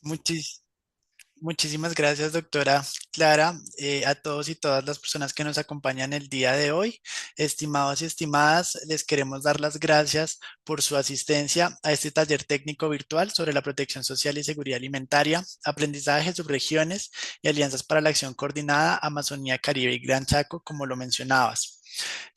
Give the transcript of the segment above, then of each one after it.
Muchis- Muchísimas gracias, doctora Clara, a todos y todas las personas que nos acompañan el día de hoy. Estimados y estimadas, les queremos dar las gracias por su asistencia a este taller técnico virtual sobre la protección social y seguridad alimentaria, aprendizaje, subregiones y alianzas para la acción coordinada Amazonía, Caribe y Gran Chaco, como lo mencionabas.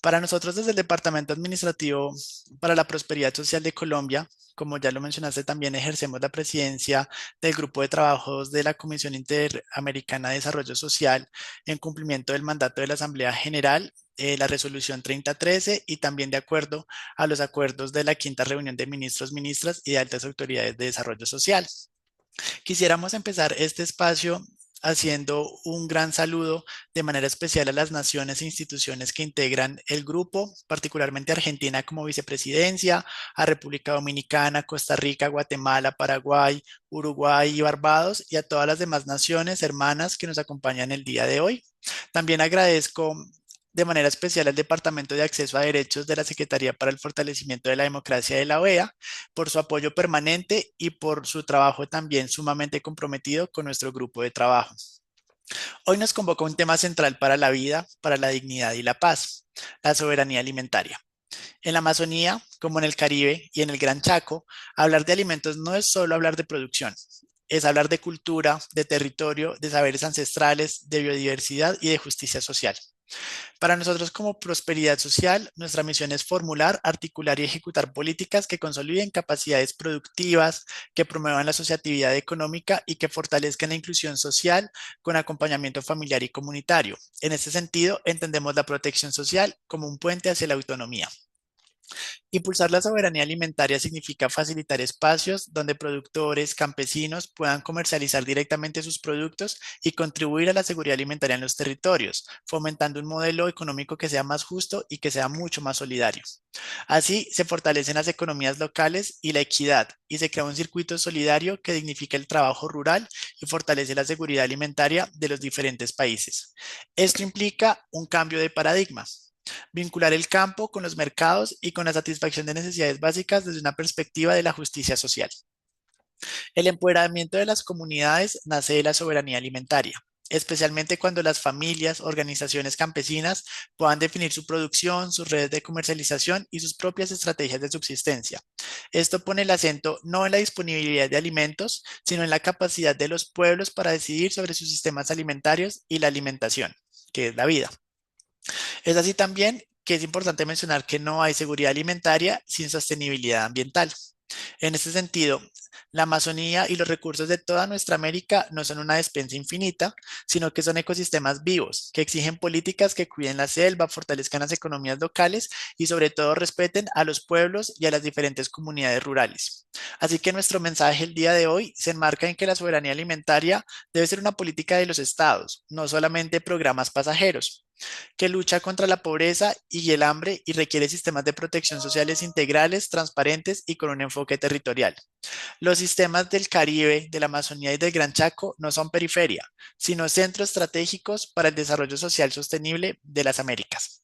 Para nosotros desde el Departamento Administrativo para la Prosperidad Social de Colombia, como ya lo mencionaste, también ejercemos la presidencia del Grupo de Trabajos de la Comisión Interamericana de Desarrollo Social en cumplimiento del mandato de la Asamblea General, la resolución 3013 y también de acuerdo a los acuerdos de la quinta reunión de ministros, ministras y de altas autoridades de desarrollo social. Quisiéramos empezar este espacio haciendo un gran saludo de manera especial a las naciones e instituciones que integran el grupo, particularmente Argentina como vicepresidencia, a República Dominicana, Costa Rica, Guatemala, Paraguay, Uruguay y Barbados, y a todas las demás naciones hermanas que nos acompañan el día de hoy. También agradezco de manera especial al Departamento de Acceso a Derechos de la Secretaría para el Fortalecimiento de la Democracia de la OEA por su apoyo permanente y por su trabajo también sumamente comprometido con nuestro grupo de trabajo. Hoy nos convoca un tema central para la vida, para la dignidad y la paz, la soberanía alimentaria. En la Amazonía, como en el Caribe y en el Gran Chaco, hablar de alimentos no es solo hablar de producción, es hablar de cultura, de territorio, de saberes ancestrales, de biodiversidad y de justicia social. Para nosotros como Prosperidad Social, nuestra misión es formular, articular y ejecutar políticas que consoliden capacidades productivas, que promuevan la asociatividad económica y que fortalezcan la inclusión social con acompañamiento familiar y comunitario. En este sentido, entendemos la protección social como un puente hacia la autonomía. Impulsar la soberanía alimentaria significa facilitar espacios donde productores, campesinos puedan comercializar directamente sus productos y contribuir a la seguridad alimentaria en los territorios, fomentando un modelo económico que sea más justo y que sea mucho más solidario. Así se fortalecen las economías locales y la equidad, y se crea un circuito solidario que dignifica el trabajo rural y fortalece la seguridad alimentaria de los diferentes países. Esto implica un cambio de paradigma. Vincular el campo con los mercados y con la satisfacción de necesidades básicas desde una perspectiva de la justicia social. El empoderamiento de las comunidades nace de la soberanía alimentaria, especialmente cuando las familias, organizaciones campesinas puedan definir su producción, sus redes de comercialización y sus propias estrategias de subsistencia. Esto pone el acento no en la disponibilidad de alimentos, sino en la capacidad de los pueblos para decidir sobre sus sistemas alimentarios y la alimentación, que es la vida. Es así también que es importante mencionar que no hay seguridad alimentaria sin sostenibilidad ambiental. En este sentido, la Amazonía y los recursos de toda nuestra América no son una despensa infinita, sino que son ecosistemas vivos que exigen políticas que cuiden la selva, fortalezcan las economías locales y sobre todo respeten a los pueblos y a las diferentes comunidades rurales. Así que nuestro mensaje el día de hoy se enmarca en que la soberanía alimentaria debe ser una política de los estados, no solamente programas pasajeros, que lucha contra la pobreza y el hambre y requiere sistemas de protección sociales integrales, transparentes y con un enfoque territorial. Los sistemas del Caribe, de la Amazonía y del Gran Chaco no son periferia, sino centros estratégicos para el desarrollo social sostenible de las Américas.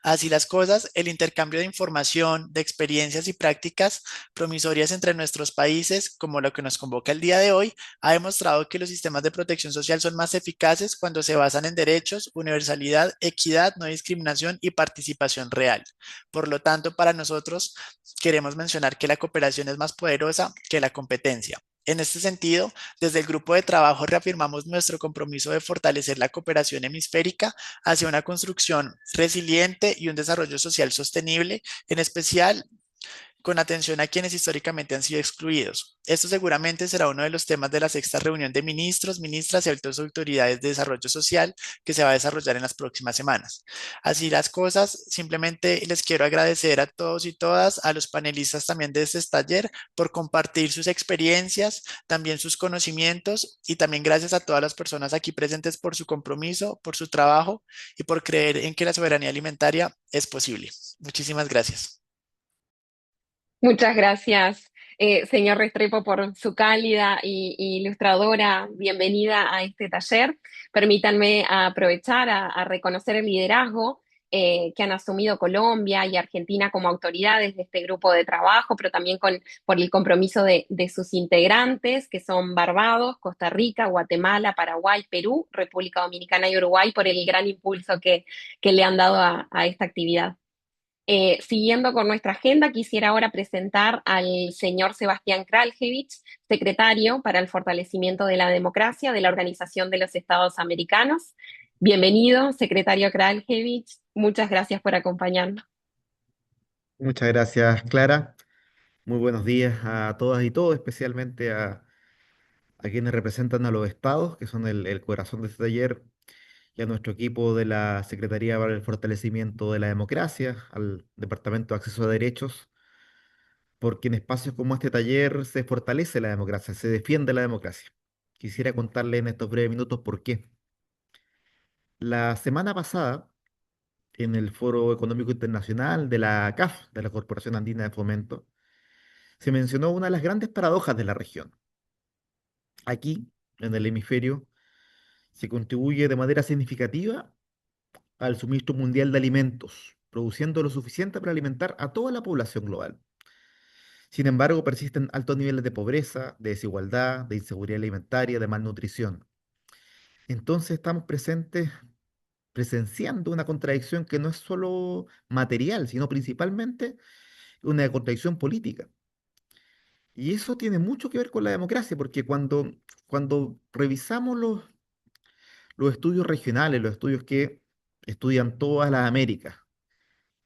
Así las cosas, el intercambio de información, de experiencias y prácticas promisorias entre nuestros países, como lo que nos convoca el día de hoy, ha demostrado que los sistemas de protección social son más eficaces cuando se basan en derechos, universalidad, equidad, no discriminación y participación real. Por lo tanto, para nosotros queremos mencionar que la cooperación es más poderosa que la competencia. En este sentido, desde el grupo de trabajo reafirmamos nuestro compromiso de fortalecer la cooperación hemisférica hacia una construcción resiliente y un desarrollo social sostenible, en especial con atención a quienes históricamente han sido excluidos. Esto seguramente será uno de los temas de la sexta reunión de ministros, ministras y altas autoridades de desarrollo social que se va a desarrollar en las próximas semanas. Así las cosas, simplemente les quiero agradecer a todos y todas, a los panelistas también de este taller por compartir sus experiencias, también sus conocimientos y también gracias a todas las personas aquí presentes por su compromiso, por su trabajo y por creer en que la soberanía alimentaria es posible. Muchísimas gracias. Muchas gracias, señor Restrepo, por su cálida y ilustradora bienvenida a este taller. Permítanme aprovechar a reconocer el liderazgo que han asumido Colombia y Argentina como autoridades de este grupo de trabajo, pero también por el compromiso de sus integrantes, que son Barbados, Costa Rica, Guatemala, Paraguay, Perú, República Dominicana y Uruguay, por el gran impulso que le han dado a esta actividad. Siguiendo con nuestra agenda, quisiera ahora presentar al señor Sebastián Kraljevich, secretario para el fortalecimiento de la democracia de la Organización de los Estados Americanos. Bienvenido, secretario Kraljevich. Muchas gracias por acompañarnos. Muchas gracias, Clara. Muy buenos días a todas y todos, especialmente a quienes representan a los estados, que son el corazón de este taller, y a nuestro equipo de la Secretaría para el Fortalecimiento de la Democracia, al Departamento de Acceso a Derechos, porque en espacios como este taller se fortalece la democracia, se defiende la democracia. Quisiera contarle en estos breves minutos por qué. La semana pasada, en el Foro Económico Internacional de la CAF, de la Corporación Andina de Fomento, se mencionó una de las grandes paradojas de la región. Aquí, en el hemisferio, se contribuye de manera significativa al suministro mundial de alimentos, produciendo lo suficiente para alimentar a toda la población global. Sin embargo, persisten altos niveles de pobreza, de desigualdad, de inseguridad alimentaria, de malnutrición. Entonces estamos presenciando una contradicción que no es solo material, sino principalmente una contradicción política. Y eso tiene mucho que ver con la democracia, porque cuando revisamos los estudios regionales, los estudios que estudian todas las Américas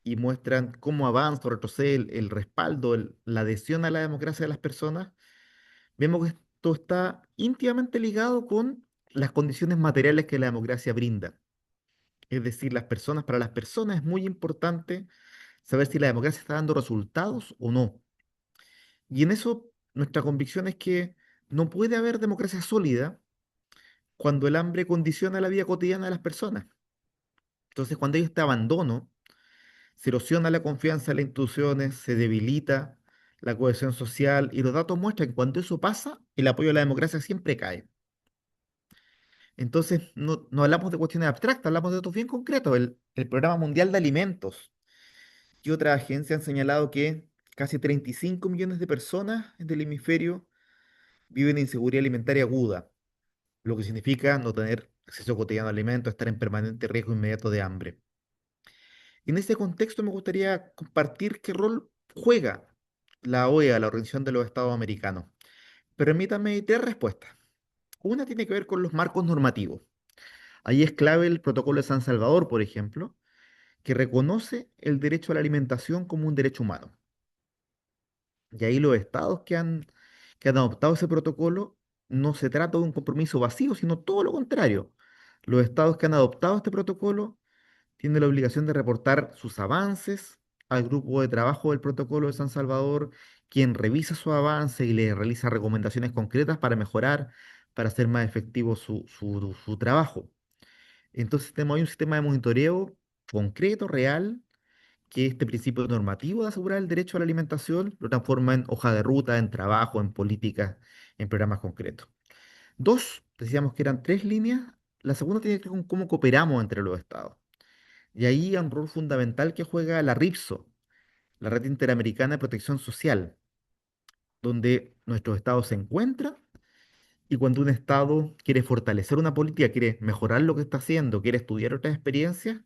y muestran cómo avanza o retrocede el respaldo, la adhesión a la democracia de las personas, vemos que esto está íntimamente ligado con las condiciones materiales que la democracia brinda. Es decir, para las personas es muy importante saber si la democracia está dando resultados o no. Y en eso nuestra convicción es que no puede haber democracia sólida cuando el hambre condiciona la vida cotidiana de las personas. Entonces, cuando hay este abandono, se erosiona la confianza en las instituciones, se debilita la cohesión social y los datos muestran que cuando eso pasa, el apoyo a la democracia siempre cae. Entonces, no hablamos de cuestiones abstractas, hablamos de datos bien concretos. El Programa Mundial de Alimentos y otras agencias han señalado que casi 35 millones de personas del hemisferio viven en inseguridad alimentaria aguda, lo que significa no tener acceso cotidiano a alimentos, estar en permanente riesgo inmediato de hambre. En ese contexto me gustaría compartir qué rol juega la OEA, la Organización de los Estados Americanos. Permítame tres respuestas. Una tiene que ver con los marcos normativos. Ahí es clave el Protocolo de San Salvador, por ejemplo, que reconoce el derecho a la alimentación como un derecho humano. Y ahí los estados que han adoptado ese protocolo no se trata de un compromiso vacío, sino todo lo contrario. Los estados que han adoptado este protocolo tiene la obligación de reportar sus avances al grupo de trabajo del protocolo de San Salvador, quien revisa su avance y le realiza recomendaciones concretas para mejorar, para hacer más efectivo su trabajo. Entonces tenemos ahí un sistema de monitoreo concreto, real, que este principio normativo de asegurar el derecho a la alimentación lo transforma en hoja de ruta, en trabajo, en políticas, en programas concretos. Dos, decíamos que eran tres líneas. La segunda tiene que ver con cómo cooperamos entre los estados. Y ahí hay un rol fundamental que juega la RIPSO, la Red Interamericana de Protección Social, donde nuestros estados se encuentran y cuando un estado quiere fortalecer una política, quiere mejorar lo que está haciendo, quiere estudiar otras experiencias,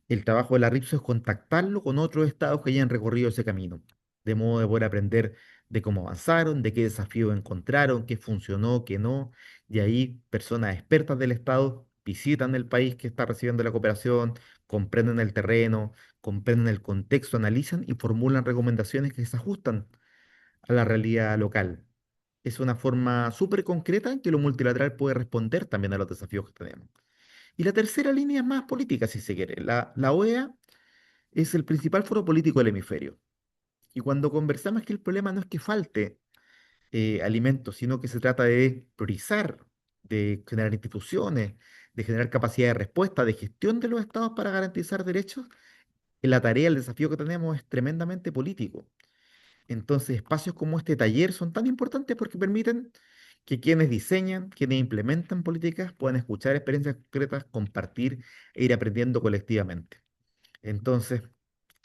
el trabajo de la RIPSO es contactarlo con otros estados que hayan recorrido ese camino, de modo de poder aprender de cómo avanzaron, de qué desafíos encontraron, qué funcionó, qué no. Y ahí personas expertas del estado visitan el país que está recibiendo la cooperación, comprenden el terreno, comprenden el contexto, analizan y formulan recomendaciones que se ajustan a la realidad local. Es una forma súper concreta en que lo multilateral puede responder también a los desafíos que tenemos. Y la tercera línea es más política, si se quiere. La OEA es el principal foro político del hemisferio. Y cuando conversamos que el problema no es que falte alimentos, sino que se trata de priorizar, de generar instituciones, de generar capacidad de respuesta, de gestión de los estados para garantizar derechos, la tarea, el desafío que tenemos es tremendamente político. Entonces, espacios como este taller son tan importantes porque permiten que quienes diseñan, quienes implementan políticas puedan escuchar experiencias concretas, compartir e ir aprendiendo colectivamente. Entonces,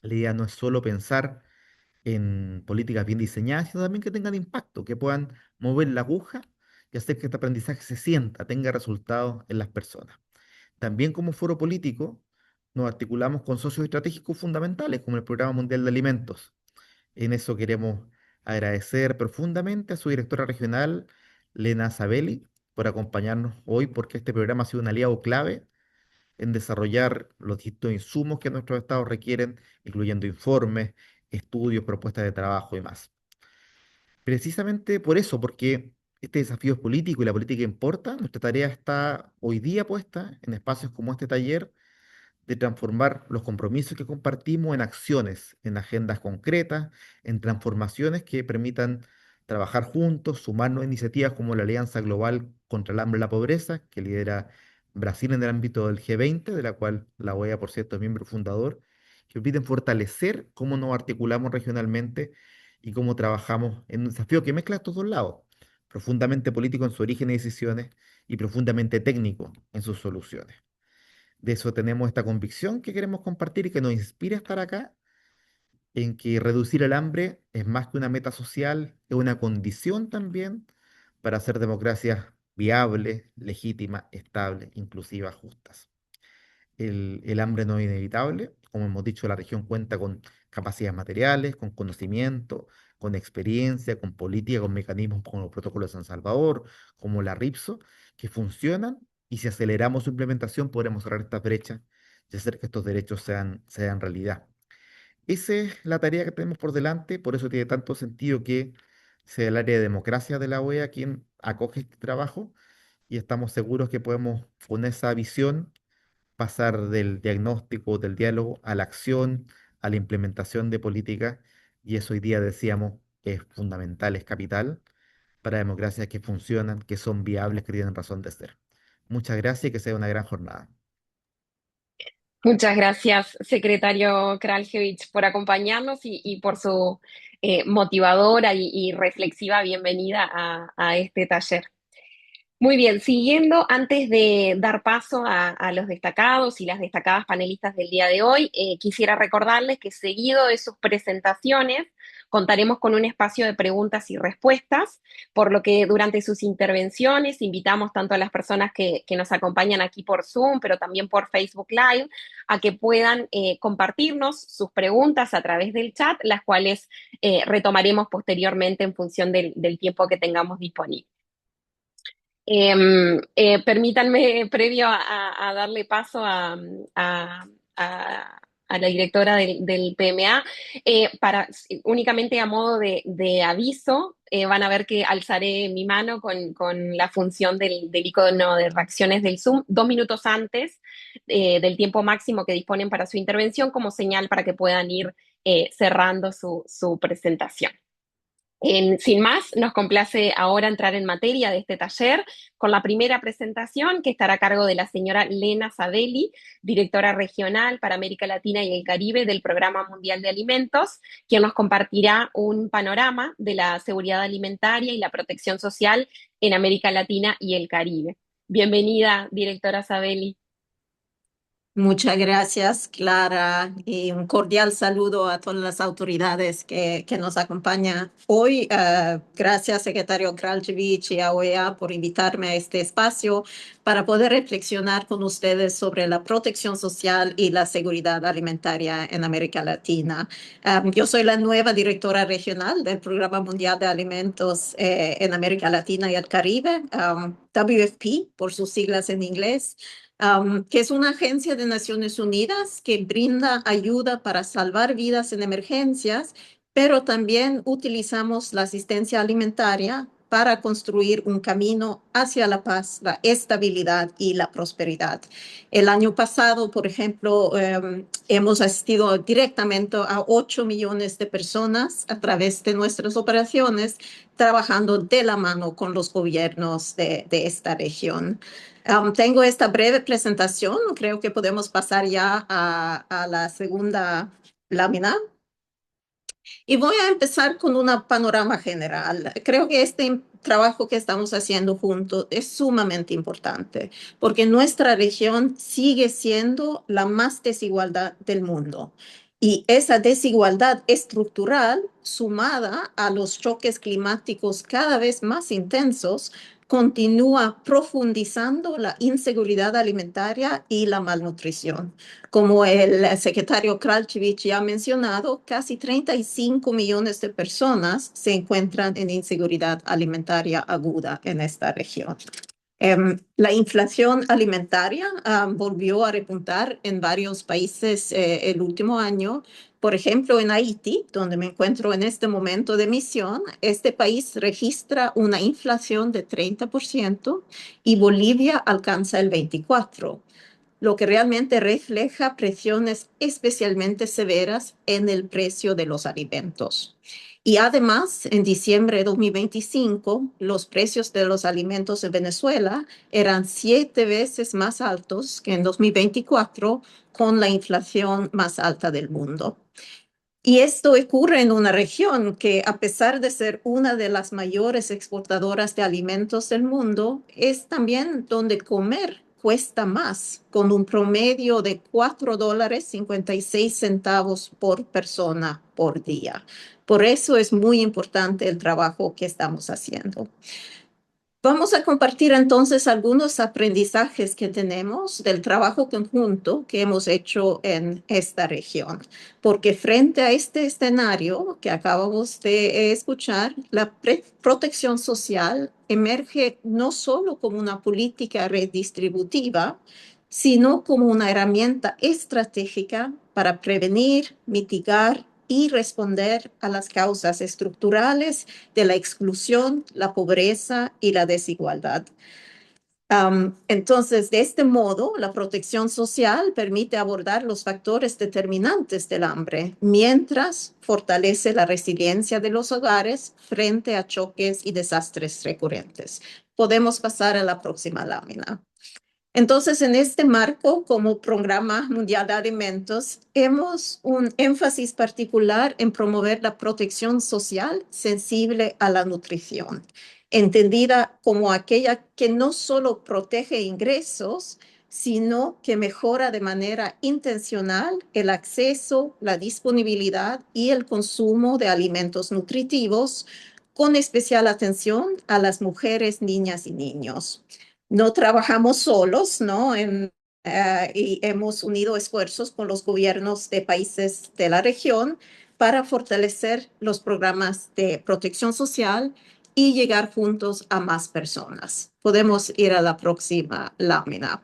la idea no es solo pensar en políticas bien diseñadas, sino también que tengan impacto, que puedan mover la aguja y hacer que este aprendizaje se sienta, tenga resultados en las personas. También como foro político nos articulamos con socios estratégicos fundamentales como el Programa Mundial de Alimentos. En eso queremos agradecer profundamente a su directora regional, Lena Sabelli, por acompañarnos hoy, porque este programa ha sido un aliado clave en desarrollar los distintos insumos que nuestros estados requieren, incluyendo informes, estudios, propuestas de trabajo y más. Precisamente por eso, porque este desafío es político y la política importa, nuestra tarea está hoy día puesta en espacios como este taller de transformar los compromisos que compartimos en acciones, en agendas concretas, en transformaciones que permitan trabajar juntos, sumarnos a iniciativas como la Alianza Global contra el Hambre y la Pobreza, que lidera Brasil en el ámbito del G20, de la cual la OEA, por cierto, es miembro fundador, que permiten fortalecer cómo nos articulamos regionalmente y cómo trabajamos en un desafío que mezcla estos dos lados, profundamente político en su origen y decisiones y profundamente técnico en sus soluciones. De eso tenemos esta convicción que queremos compartir y que nos inspira a estar acá, en que reducir el hambre es más que una meta social, es una condición también para hacer democracias viables, legítimas, estables, inclusivas, justas. El hambre no es inevitable. Como hemos dicho, la región cuenta con capacidades materiales, con conocimiento, con experiencia, con política, con mecanismos como los protocolos de San Salvador, como la RIPSO, que funcionan y si aceleramos su implementación podremos cerrar estas brechas y hacer que estos derechos sean realidad. Esa es la tarea que tenemos por delante, por eso tiene tanto sentido que sea el área de democracia de la OEA quien acoge este trabajo y estamos seguros que podemos, con esa visión, pasar del diagnóstico, del diálogo, a la acción, a la implementación de políticas, y eso hoy día decíamos es fundamental, es capital para democracias que funcionan, que son viables, que tienen razón de ser. Muchas gracias y que sea una gran jornada. Muchas gracias, secretario Kraljevich, por acompañarnos y por su motivadora y reflexiva bienvenida a este taller. Muy bien, siguiendo, antes de dar paso a los destacados y las destacadas panelistas del día de hoy, quisiera recordarles que seguido de sus presentaciones contaremos con un espacio de preguntas y respuestas, por lo que durante sus intervenciones invitamos tanto a las personas que nos acompañan aquí por Zoom, pero también por Facebook Live, a que puedan compartirnos sus preguntas a través del chat, las cuales retomaremos posteriormente en función del tiempo que tengamos disponible. Permítanme, previo a darle paso a- a la directora del PMA, únicamente a modo de aviso, van a ver que alzaré mi mano con la función del icono de reacciones del Zoom 2 minutos antes del tiempo máximo que disponen para su intervención, como señal para que puedan ir cerrando su presentación. Sin más, nos complace ahora entrar en materia de este taller con la primera presentación que estará a cargo de la señora Lena Sabelli, directora regional para América Latina y el Caribe del Programa Mundial de Alimentos, quien nos compartirá un panorama de la seguridad alimentaria y la protección social en América Latina y el Caribe. Bienvenida, directora Sabelli. Muchas gracias, Clara, y un cordial saludo a todas las autoridades que nos acompañan hoy. Gracias, secretario Kraljevich y a OEA por invitarme a este espacio para poder reflexionar con ustedes sobre la protección social y la seguridad alimentaria en América Latina. Yo soy la nueva directora regional del Programa Mundial de Alimentos en América Latina y el Caribe, WFP por sus siglas en inglés, que es una agencia de Naciones Unidas que brinda ayuda para salvar vidas en emergencias, pero también utilizamos la asistencia alimentaria para construir un camino hacia la paz, la estabilidad y la prosperidad. El año pasado, por ejemplo, hemos asistido directamente a 8 millones de personas a través de nuestras operaciones, trabajando de la mano con los gobiernos de esta región. Tengo esta breve presentación, creo que podemos pasar ya a la segunda lámina. Y voy a empezar con un panorama general. Creo que este trabajo que estamos haciendo juntos es sumamente importante, porque nuestra región sigue siendo la más desigualdad del mundo. Y esa desigualdad estructural, sumada a los choques climáticos cada vez más intensos, continúa profundizando la inseguridad alimentaria y la malnutrición. Como el secretario Kralchevich ya ha mencionado, casi 35 millones de personas se encuentran en inseguridad alimentaria aguda en esta región. La inflación alimentaria volvió a repuntar en varios países el último año. Por ejemplo, en Haití, donde me encuentro en este momento de misión, este país registra una inflación de 30% y Bolivia alcanza el 24%, lo que realmente refleja presiones especialmente severas en el precio de los alimentos. Y además, en diciembre de 2025, los precios de los alimentos en Venezuela eran 7 veces más altos que en 2024, con la inflación más alta del mundo. Y esto ocurre en una región que, a pesar de ser una de las mayores exportadoras de alimentos del mundo, es también donde comer cuesta más, con un promedio de $4.56 por persona por día. Por eso es muy importante el trabajo que estamos haciendo. Vamos a compartir entonces algunos aprendizajes que tenemos del trabajo conjunto que hemos hecho en esta región, porque frente a este escenario que acabamos de escuchar, la protección social emerge no solo como una política redistributiva, sino como una herramienta estratégica para prevenir, mitigar y responder a las causas estructurales de la exclusión, la pobreza y la desigualdad. Entonces, de este modo, la protección social permite abordar los factores determinantes del hambre, mientras fortalece la resiliencia de los hogares frente a choques y desastres recurrentes. Podemos pasar a la próxima lámina. Entonces, en este marco, como Programa Mundial de Alimentos, hemos un énfasis particular en promover la protección social sensible a la nutrición, entendida como aquella que no solo protege ingresos, sino que mejora de manera intencional el acceso, la disponibilidad y el consumo de alimentos nutritivos, con especial atención a las mujeres, niñas y niños. No trabajamos solos, ¿no? Y hemos unido esfuerzos con los gobiernos de países de la región para fortalecer los programas de protección social y llegar juntos a más personas. Podemos ir a la próxima lámina.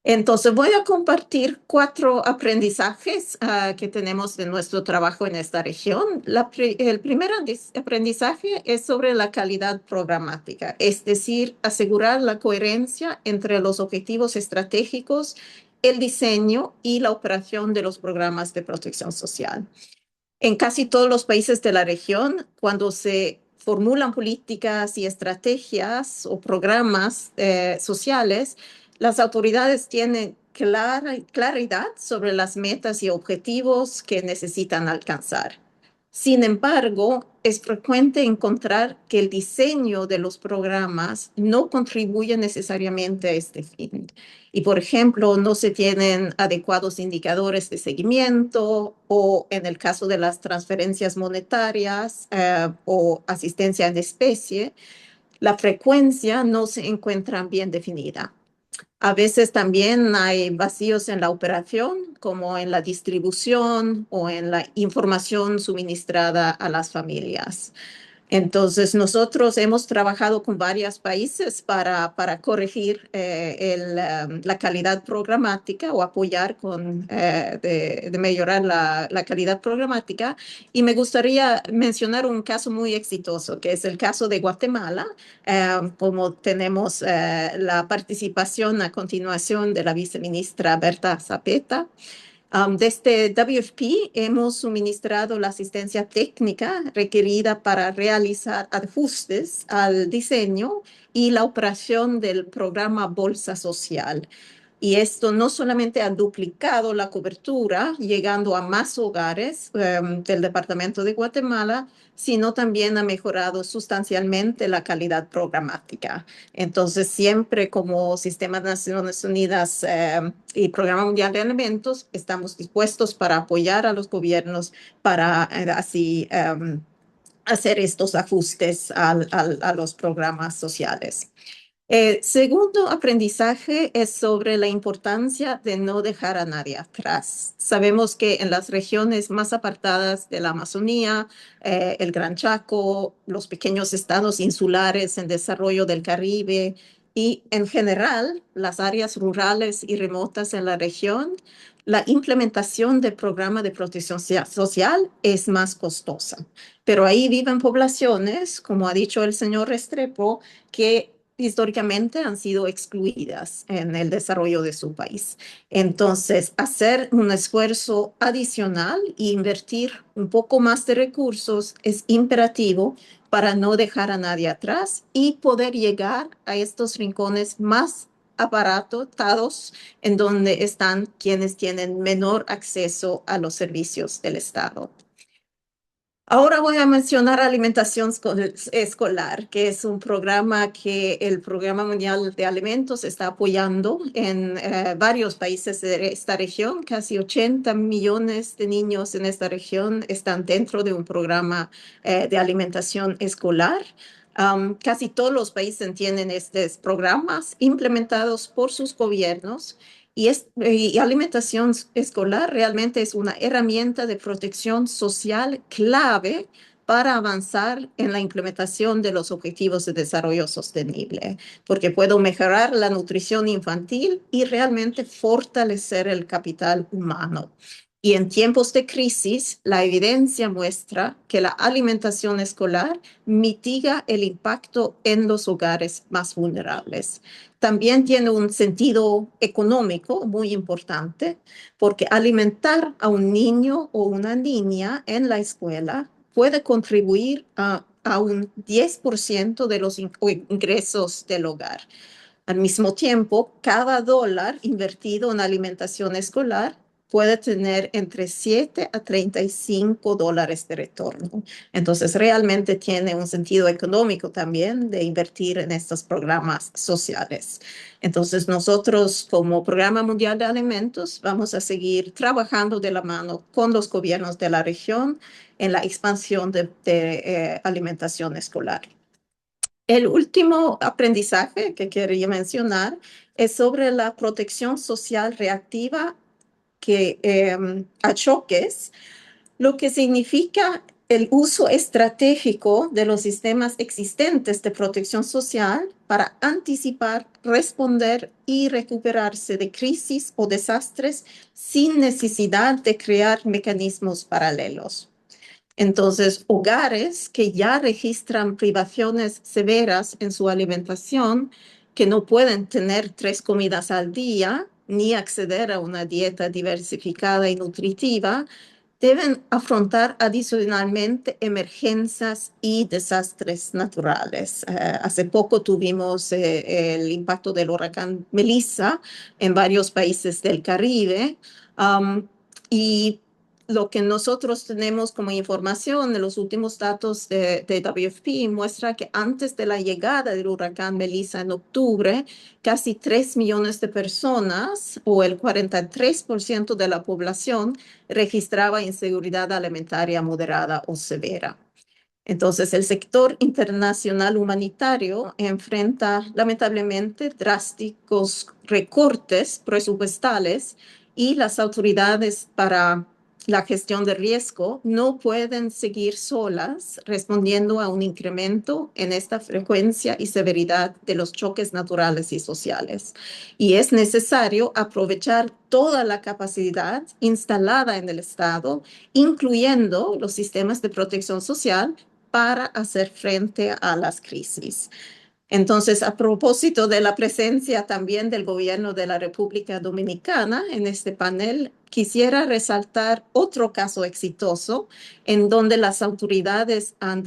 Entonces, voy a compartir 4 aprendizajes que tenemos de nuestro trabajo en esta región. El primer aprendizaje es sobre la calidad programática, es decir, asegurar la coherencia entre los objetivos estratégicos, el diseño y la operación de los programas de protección social. En casi todos los países de la región, cuando se formulan políticas y estrategias o programas sociales, las autoridades tienen claridad sobre las metas y objetivos que necesitan alcanzar. Sin embargo, es frecuente encontrar que el diseño de los programas no contribuye necesariamente a este fin. Y, por ejemplo, no se tienen adecuados indicadores de seguimiento o, en el caso de las transferencias monetarias o asistencia en especie, la frecuencia no se encuentra bien definida. A veces también hay vacíos en la operación, como en la distribución o en la información suministrada a las familias. Entonces, nosotros hemos trabajado con varios países para corregir la calidad programática o apoyar de mejorar la calidad programática. Y me gustaría mencionar un caso muy exitoso, que es el caso de Guatemala, como tenemos la participación a continuación de la viceministra Berta Zapeta. Desde WFP hemos suministrado la asistencia técnica requerida para realizar ajustes al diseño y la operación del programa Bolsa Social. Y esto no solamente ha duplicado la cobertura, llegando a más hogares del Departamento de Guatemala, sino también ha mejorado sustancialmente la calidad programática. Entonces, siempre como Sistema de Naciones Unidas y Programa Mundial de Alimentos, estamos dispuestos para apoyar a los gobiernos para así hacer estos ajustes a los programas sociales. Segundo aprendizaje es sobre la importancia de no dejar a nadie atrás. Sabemos que en las regiones más apartadas de la Amazonía, el Gran Chaco, los pequeños estados insulares en desarrollo del Caribe y en general las áreas rurales y remotas en la región, la implementación del programa de protección social es más costosa. Pero ahí viven poblaciones, como ha dicho el señor Restrepo, que históricamente han sido excluidas en el desarrollo de su país. Entonces, hacer un esfuerzo adicional e invertir un poco más de recursos es imperativo para no dejar a nadie atrás y poder llegar a estos rincones más aparatados en donde están quienes tienen menor acceso a los servicios del Estado. Ahora voy a mencionar alimentación escolar, que es un programa que el Programa Mundial de Alimentos está apoyando en varios países de esta región. Casi 80 millones de niños en esta región están dentro de un programa de alimentación escolar. Casi todos los países tienen estos programas implementados por sus gobiernos y alimentación escolar realmente es una herramienta de protección social clave para avanzar en la implementación de los objetivos de desarrollo sostenible, porque puedo mejorar la nutrición infantil y realmente fortalecer el capital humano. Y en tiempos de crisis, la evidencia muestra que la alimentación escolar mitiga el impacto en los hogares más vulnerables. También tiene un sentido económico muy importante, porque alimentar a un niño o una niña en la escuela puede contribuir a un 10% de los ingresos del hogar. Al mismo tiempo, cada dólar invertido en alimentación escolar puede tener entre 7 a 35 dólares de retorno. Entonces, realmente tiene un sentido económico también de invertir en estos programas sociales. Entonces, nosotros como Programa Mundial de Alimentos vamos a seguir trabajando de la mano con los gobiernos de la región en la expansión de alimentación escolar. El último aprendizaje que quería mencionar es sobre la protección social reactiva a choques, lo que significa el uso estratégico de los sistemas existentes de protección social para anticipar, responder y recuperarse de crisis o desastres sin necesidad de crear mecanismos paralelos. Entonces, hogares que ya registran privaciones severas en su alimentación, que no pueden tener 3 comidas al día ni acceder a una dieta diversificada y nutritiva, deben afrontar adicionalmente emergencias y desastres naturales. Hace poco tuvimos el impacto del huracán Melissa en varios países del Caribe. Y lo que nosotros tenemos como información de los últimos datos de WFP muestra que antes de la llegada del huracán Melissa en octubre, casi 3 millones de personas o el 43% de la población registraba inseguridad alimentaria moderada o severa. Entonces, el sector internacional humanitario enfrenta lamentablemente drásticos recortes presupuestales y las autoridades para la gestión de riesgo no pueden seguir solas respondiendo a un incremento en esta frecuencia y severidad de los choques naturales y sociales. Y es necesario aprovechar toda la capacidad instalada en el Estado, incluyendo los sistemas de protección social, para hacer frente a las crisis. Entonces, a propósito de la presencia también del gobierno de la República Dominicana en este panel, quisiera resaltar otro caso exitoso en donde las autoridades han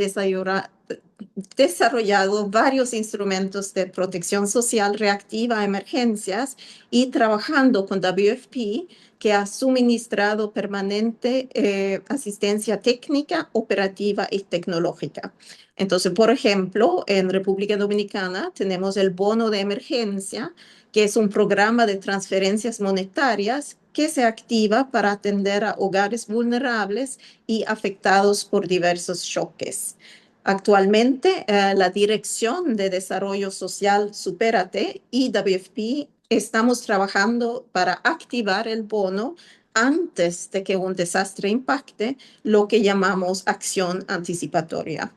desarrollado varios instrumentos de protección social reactiva a emergencias y trabajando con WFP, que ha suministrado permanente asistencia técnica, operativa y tecnológica. Entonces, por ejemplo, en República Dominicana tenemos el bono de emergencia, que es un programa de transferencias monetarias que se activa para atender a hogares vulnerables y afectados por diversos choques. Actualmente, la Dirección de Desarrollo Social Supérate y WFP estamos trabajando para activar el bono antes de que un desastre impacte, lo que llamamos acción anticipatoria.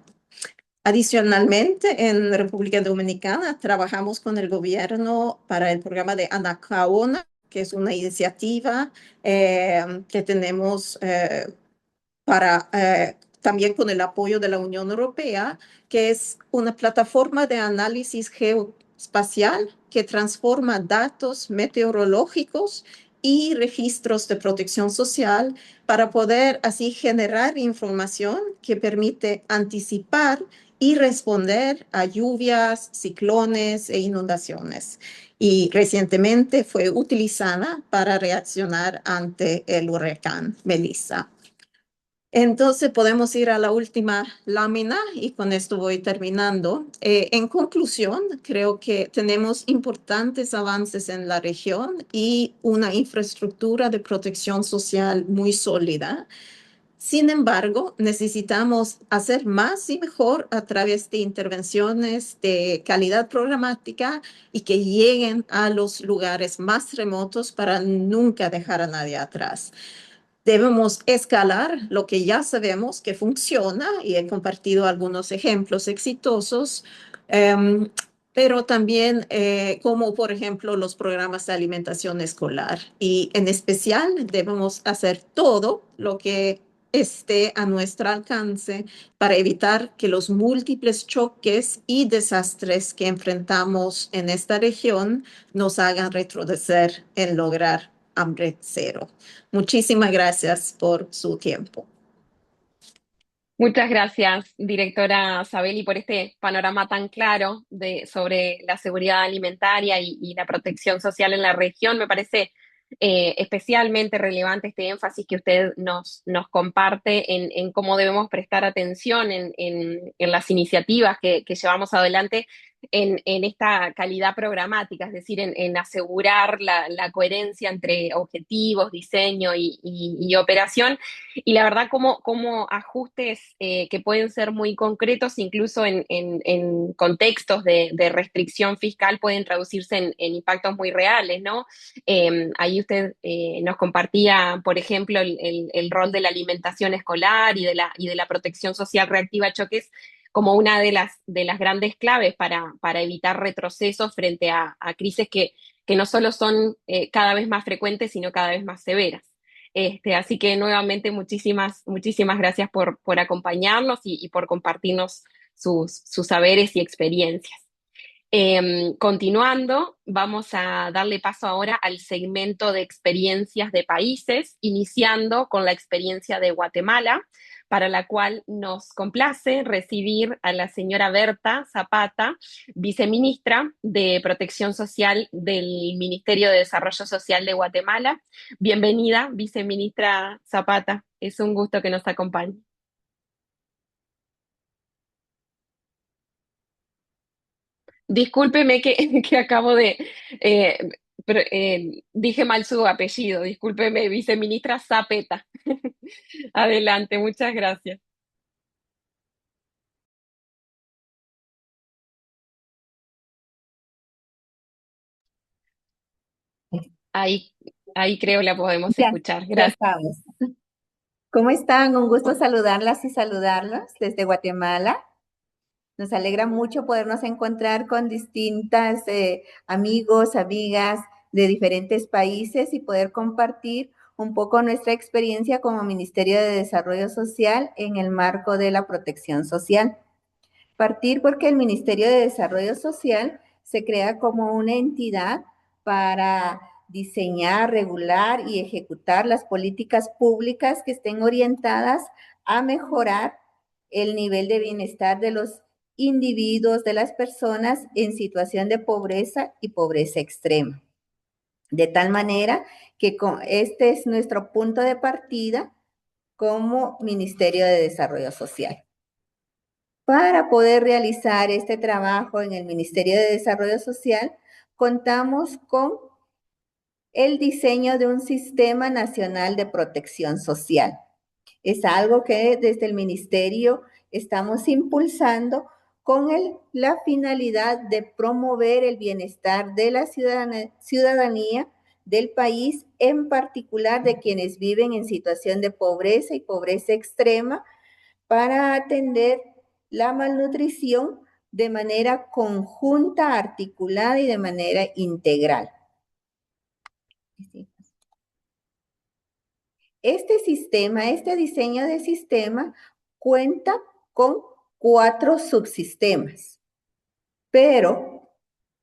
Adicionalmente, en República Dominicana trabajamos con el gobierno para el programa de Anacaona, que es una iniciativa que tenemos para también con el apoyo de la Unión Europea, que es una plataforma de análisis geoespacial que transforma datos meteorológicos y registros de protección social para poder así generar información que permite anticipar y responder a lluvias, ciclones e inundaciones. Y recientemente fue utilizada para reaccionar ante el huracán Melissa. Entonces podemos ir a la última lámina y con esto voy terminando. En conclusión, creo que tenemos importantes avances en la región y una infraestructura de protección social muy sólida. Sin embargo, necesitamos hacer más y mejor a través de intervenciones de calidad programática y que lleguen a los lugares más remotos para nunca dejar a nadie atrás. Debemos escalar lo que ya sabemos que funciona y he compartido algunos ejemplos exitosos, pero también como por ejemplo los programas de alimentación escolar. Y en especial debemos hacer todo lo que esté a nuestro alcance para evitar que los múltiples choques y desastres que enfrentamos en esta región nos hagan retroceder en lograr hambre cero. Muchísimas gracias por su tiempo. Muchas gracias, directora Sabeli, por este panorama tan claro sobre la seguridad alimentaria y la protección social en la región. Me parece especialmente relevante este énfasis que usted nos comparte en cómo debemos prestar atención en las iniciativas que llevamos adelante en esta calidad programática, es decir, en asegurar la coherencia entre objetivos, diseño y operación. Y la verdad, como ajustes que pueden ser muy concretos, incluso en contextos de restricción fiscal, pueden traducirse en impactos muy reales, ¿no? Ahí usted nos compartía, por ejemplo, el rol de la alimentación escolar y de la protección social reactiva a choques como una de las grandes claves para evitar retrocesos frente a crisis que no solo son cada vez más frecuentes, sino cada vez más severas. Así que nuevamente muchísimas gracias por acompañarnos y por compartirnos sus saberes y experiencias. Continuando, vamos a darle paso ahora al segmento de experiencias de países, iniciando con la experiencia de Guatemala, para la cual nos complace recibir a la señora Berta Zapata, viceministra de Protección Social del Ministerio de Desarrollo Social de Guatemala. Bienvenida, viceministra Zapata. Es un gusto que nos acompañe. Discúlpeme que, que acabo de... eh, dije mal su apellido, discúlpeme, viceministra Zapeta. Adelante, muchas gracias. Ahí, ahí creo la podemos Ya, escuchar. ya Gracias. estamos. ¿Cómo están? Un gusto saludarlas y saludarlos desde Guatemala. Nos alegra mucho podernos encontrar con distintas amigos, amigas de diferentes países y poder compartir un poco nuestra experiencia como Ministerio de Desarrollo Social en el marco de la protección social. Partir porque el Ministerio de Desarrollo Social se crea como una entidad para diseñar, regular y ejecutar las políticas públicas que estén orientadas a mejorar el nivel de bienestar de los individuos, de las personas en situación de pobreza y pobreza extrema. De tal manera que este es nuestro punto de partida como Ministerio de Desarrollo Social. Para poder realizar este trabajo en el Ministerio de Desarrollo Social, contamos con el diseño de un Sistema Nacional de Protección Social. Es algo que desde el Ministerio estamos impulsando con la finalidad de promover el bienestar de la ciudadanía del país, en particular de quienes viven en situación de pobreza y pobreza extrema, para atender la malnutrición de manera conjunta, articulada y de manera integral. Este sistema, este diseño de sistema cuenta con 4 subsistemas, pero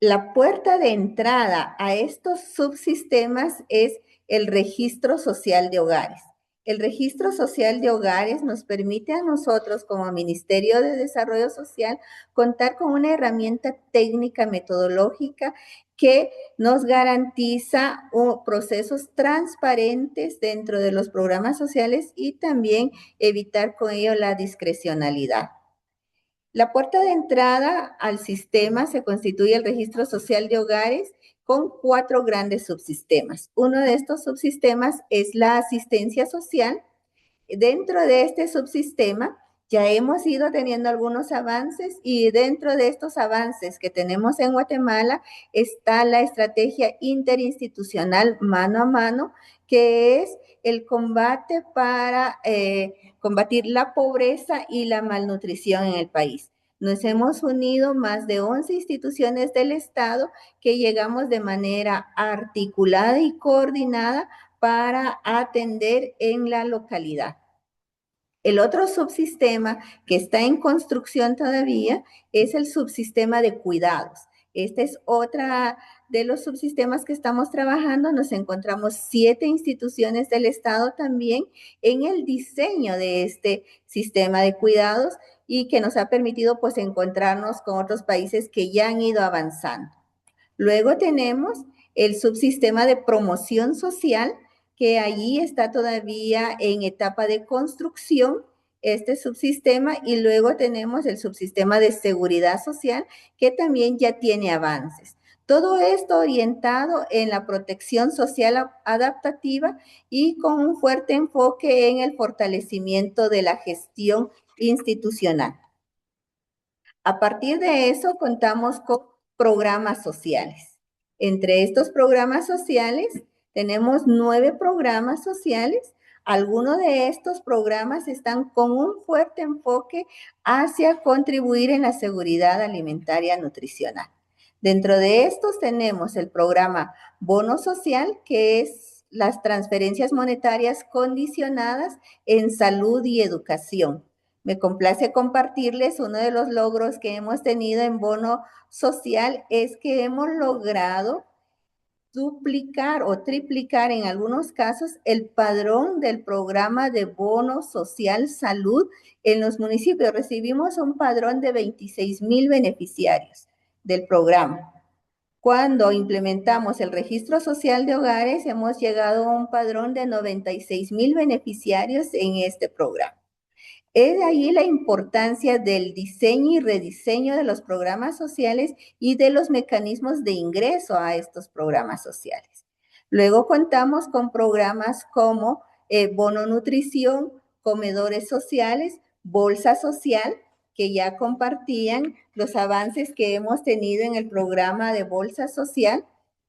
la puerta de entrada a estos subsistemas es el registro social de hogares. El registro social de hogares nos permite a nosotros como Ministerio de Desarrollo Social contar con una herramienta técnica metodológica que nos garantiza procesos transparentes dentro de los programas sociales y también evitar con ello la discrecionalidad. La puerta de entrada al sistema se constituye el registro social de hogares con 4 grandes subsistemas. Uno de estos subsistemas es la asistencia social. Dentro de este subsistema ya hemos ido teniendo algunos avances y dentro de estos avances que tenemos en Guatemala está la estrategia interinstitucional mano a mano, que es el combate para combatir la pobreza y la malnutrición en el país. Nos hemos unido más de 11 instituciones del Estado que llegamos de manera articulada y coordinada para atender en la localidad. El otro subsistema que está en construcción todavía es el subsistema de cuidados. Este es otra de los subsistemas que estamos trabajando. Nos encontramos 7 instituciones del Estado también en el diseño de este sistema de cuidados y que nos ha permitido pues encontrarnos con otros países que ya han ido avanzando. Luego tenemos el subsistema de promoción social, que allí está todavía en etapa de construcción este subsistema, y luego tenemos el subsistema de seguridad social, que también ya tiene avances. Todo esto orientado en la protección social adaptativa y con un fuerte enfoque en el fortalecimiento de la gestión institucional. A partir de eso contamos con programas sociales. Entre estos programas sociales tenemos 9 programas sociales. Algunos de estos programas están con un fuerte enfoque hacia contribuir en la seguridad alimentaria nutricional. Dentro de estos tenemos el programa Bono Social, que es las transferencias monetarias condicionadas en salud y educación. Me complace compartirles uno de los logros que hemos tenido en Bono Social, es que hemos logrado duplicar o triplicar en algunos casos el padrón del programa de Bono Social Salud en los municipios. Recibimos un padrón de 26,000 beneficiarios del programa. Cuando implementamos el registro social de hogares, hemos llegado a un padrón de 96,000 beneficiarios en este programa. Es de ahí la importancia del diseño y rediseño de los programas sociales y de los mecanismos de ingreso a estos programas sociales. Luego contamos con programas como Bono Nutrición, Comedores Sociales, Bolsa Social, que ya compartían los avances que hemos tenido en el programa de Bolsa Social,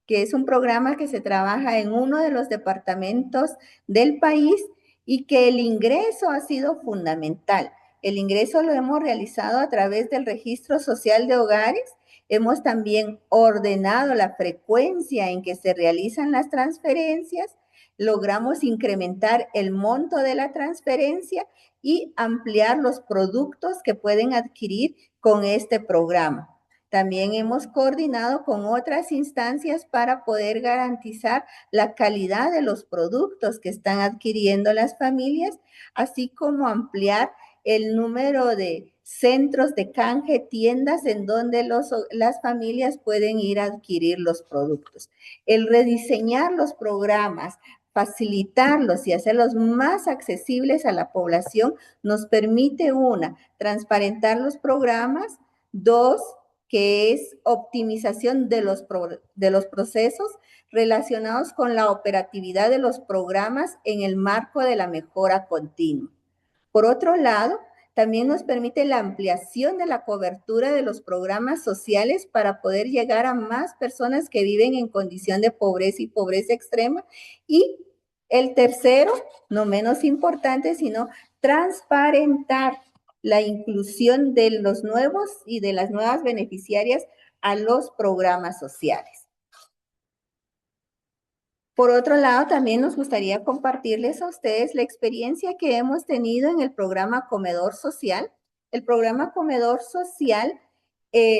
que es un programa que se trabaja en uno de los departamentos del país y que el ingreso ha sido fundamental. El ingreso lo hemos realizado a través del registro social de hogares. Hemos también ordenado la frecuencia en que se realizan las transferencias. Logramos incrementar el monto de la transferencia y ampliar los productos que pueden adquirir con este programa. También hemos coordinado con otras instancias para poder garantizar la calidad de los productos que están adquiriendo las familias, así como ampliar el número de centros de canje, tiendas en donde las familias pueden ir a adquirir los productos. El rediseñar los programas, facilitarlos y hacerlos más accesibles a la población nos permite, una, transparentar los programas, dos, que es optimización de los procesos relacionados con la operatividad de los programas en el marco de la mejora continua. Por otro lado, también nos permite la ampliación de la cobertura de los programas sociales para poder llegar a más personas que viven en condición de pobreza y pobreza extrema. Y el tercero, no menos importante, sino transparentar la inclusión de los nuevos y de las nuevas beneficiarias a los programas sociales. Por otro lado, también nos gustaría compartirles a ustedes la experiencia que hemos tenido en el programa Comedor Social. El programa Comedor Social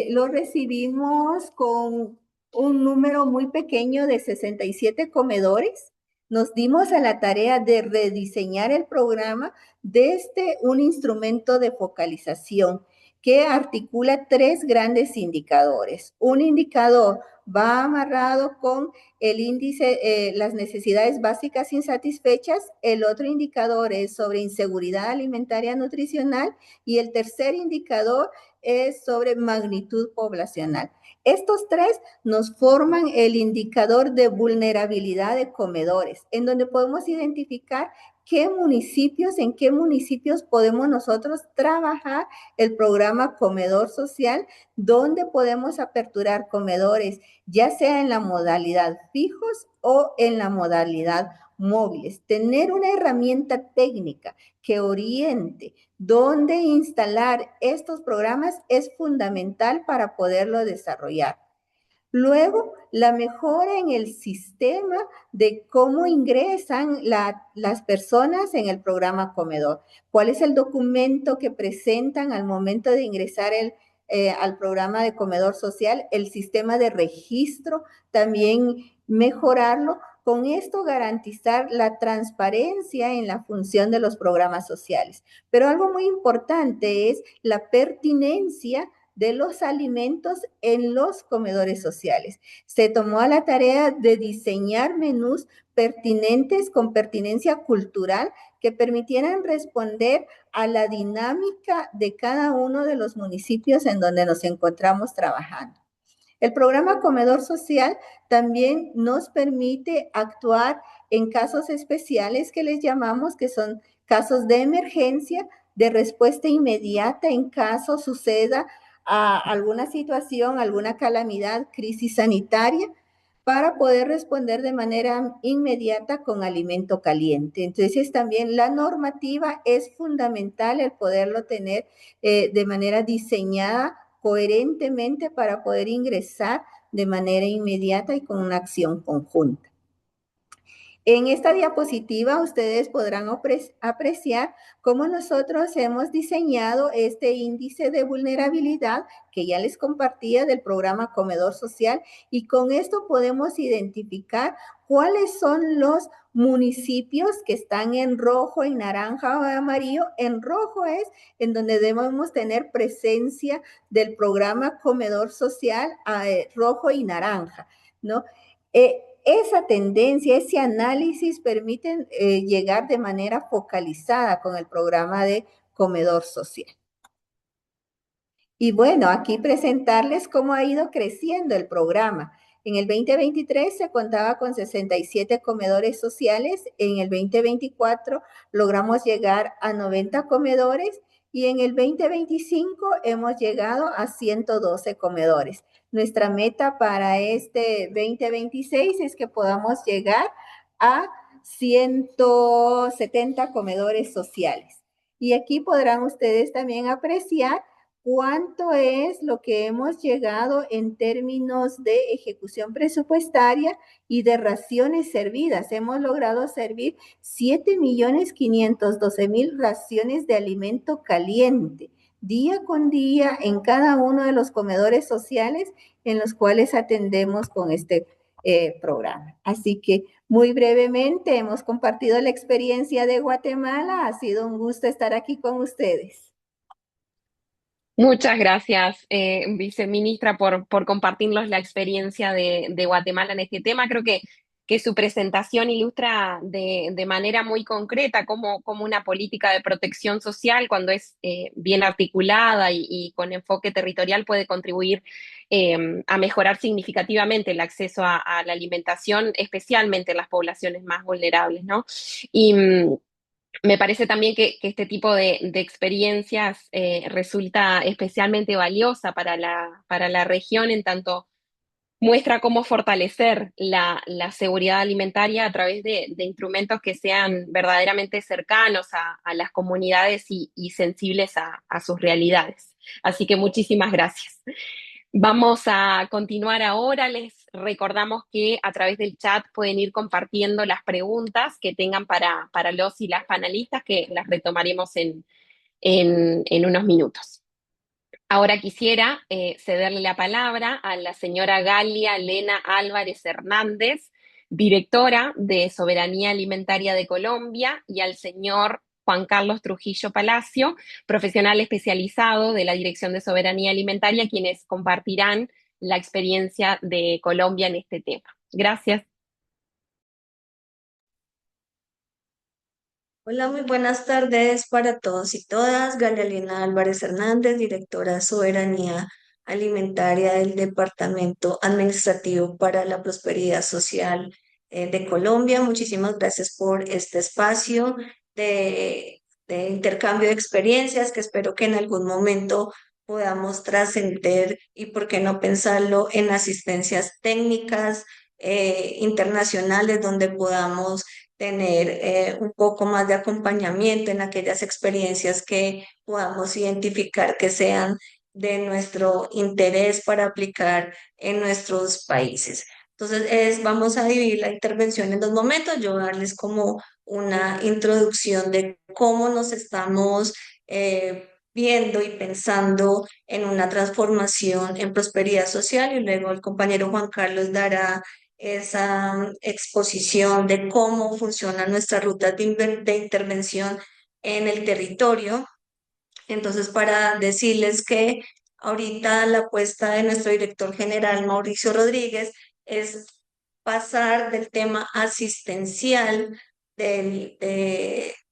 lo recibimos con un número muy pequeño de 67 comedores. Nos dimos a la tarea de rediseñar el programa desde un instrumento de focalización que articula 3 grandes indicadores. Un indicador va amarrado con el índice, las necesidades básicas insatisfechas. El otro indicador es sobre inseguridad alimentaria nutricional y el tercer indicador es sobre magnitud poblacional. Estos 3 nos forman el indicador de vulnerabilidad de comedores, en donde podemos identificar en qué municipios podemos nosotros trabajar el programa Comedor Social, donde podemos aperturar comedores, ya sea en la modalidad fijos o en la modalidad móviles. Tener una herramienta técnica que oriente dónde instalar estos programas es fundamental para poderlo desarrollar. Luego, la mejora en el sistema de cómo ingresan las personas en el programa Comedor. ¿Cuál es el documento que presentan al momento de ingresar al programa de Comedor Social? El sistema de registro, también mejorarlo. Con esto garantizar la transparencia en la función de los programas sociales. Pero algo muy importante es la pertinencia de los alimentos en los comedores sociales. Se tomó a la tarea de diseñar menús pertinentes con pertinencia cultural que permitieran responder a la dinámica de cada uno de los municipios en donde nos encontramos trabajando. El programa Comedor Social también nos permite actuar en casos especiales que les llamamos, que son casos de emergencia, de respuesta inmediata en caso suceda a alguna situación, alguna calamidad, crisis sanitaria, para poder responder de manera inmediata con alimento caliente. Entonces, también la normativa es fundamental el poderlo tener de manera diseñada coherentemente para poder ingresar de manera inmediata y con una acción conjunta. En esta diapositiva ustedes podrán apreciar cómo nosotros hemos diseñado este índice de vulnerabilidad que ya les compartía del programa Comedor Social, y con esto podemos identificar cuáles son los municipios que están en rojo, en naranja o amarillo. En rojo es en donde debemos tener presencia del programa Comedor Social, rojo y naranja, ¿no? Esa tendencia, ese análisis permiten llegar de manera focalizada con el programa de Comedor Social. Y bueno, aquí presentarles cómo ha ido creciendo el programa. En el 2023 se contaba con 67 comedores sociales, en el 2024 logramos llegar a 90 comedores y en el 2025 hemos llegado a 112 comedores. Nuestra meta para este 2026 es que podamos llegar a 170 comedores sociales. Y aquí podrán ustedes también apreciar cuánto es lo que hemos llegado en términos de ejecución presupuestaria y de raciones servidas. Hemos logrado servir 7.512.000 raciones de alimento caliente, día con día, en cada uno de los comedores sociales en los cuales atendemos con este programa. Así que Muy brevemente, hemos compartido la experiencia de Guatemala. Ha sido un gusto estar aquí con ustedes. Muchas gracias, viceministra, por compartirnos la experiencia de Guatemala en este tema. Creo que su presentación ilustra de manera muy concreta cómo una política de protección social, cuando es bien articulada y con enfoque territorial, puede contribuir a mejorar significativamente el acceso a la alimentación, especialmente en las poblaciones más vulnerables, ¿no? Y me parece también que este tipo de experiencias resulta especialmente valiosa para la región, en tanto muestra cómo fortalecer la seguridad alimentaria a través de instrumentos que sean verdaderamente cercanos a las comunidades y sensibles a sus realidades. Así que muchísimas gracias. Vamos a continuar ahora. Les recordamos que a través del chat pueden ir compartiendo las preguntas que tengan para los y las panelistas, que las retomaremos en unos minutos. Ahora quisiera cederle la palabra a la señora Galia Elena Álvarez Hernández, directora de Soberanía Alimentaria de Colombia, y al señor Juan Carlos Trujillo Palacio, profesional especializado de la Dirección de Soberanía Alimentaria, quienes compartirán la experiencia de Colombia en este tema. Gracias. Hola, muy buenas tardes para todos y todas. Galialina Álvarez Hernández, directora de Soberanía Alimentaria del Departamento Administrativo para la Prosperidad Social de Colombia. Muchísimas gracias por este espacio de intercambio de experiencias que espero que en algún momento podamos trascender y, por qué no pensarlo, en asistencias técnicas internacionales donde podamos tener un poco más de acompañamiento en aquellas experiencias que podamos identificar que sean de nuestro interés para aplicar en nuestros países. Entonces, vamos a dividir la intervención en dos momentos. Yo voy a darles como una introducción de cómo nos estamos viendo y pensando en una transformación en prosperidad social, y luego el compañero Juan Carlos dará esa exposición de cómo funcionan nuestras rutas de intervención en el territorio. Entonces, para decirles que ahorita la apuesta de nuestro director general, Mauricio Rodríguez, es pasar del tema asistencial de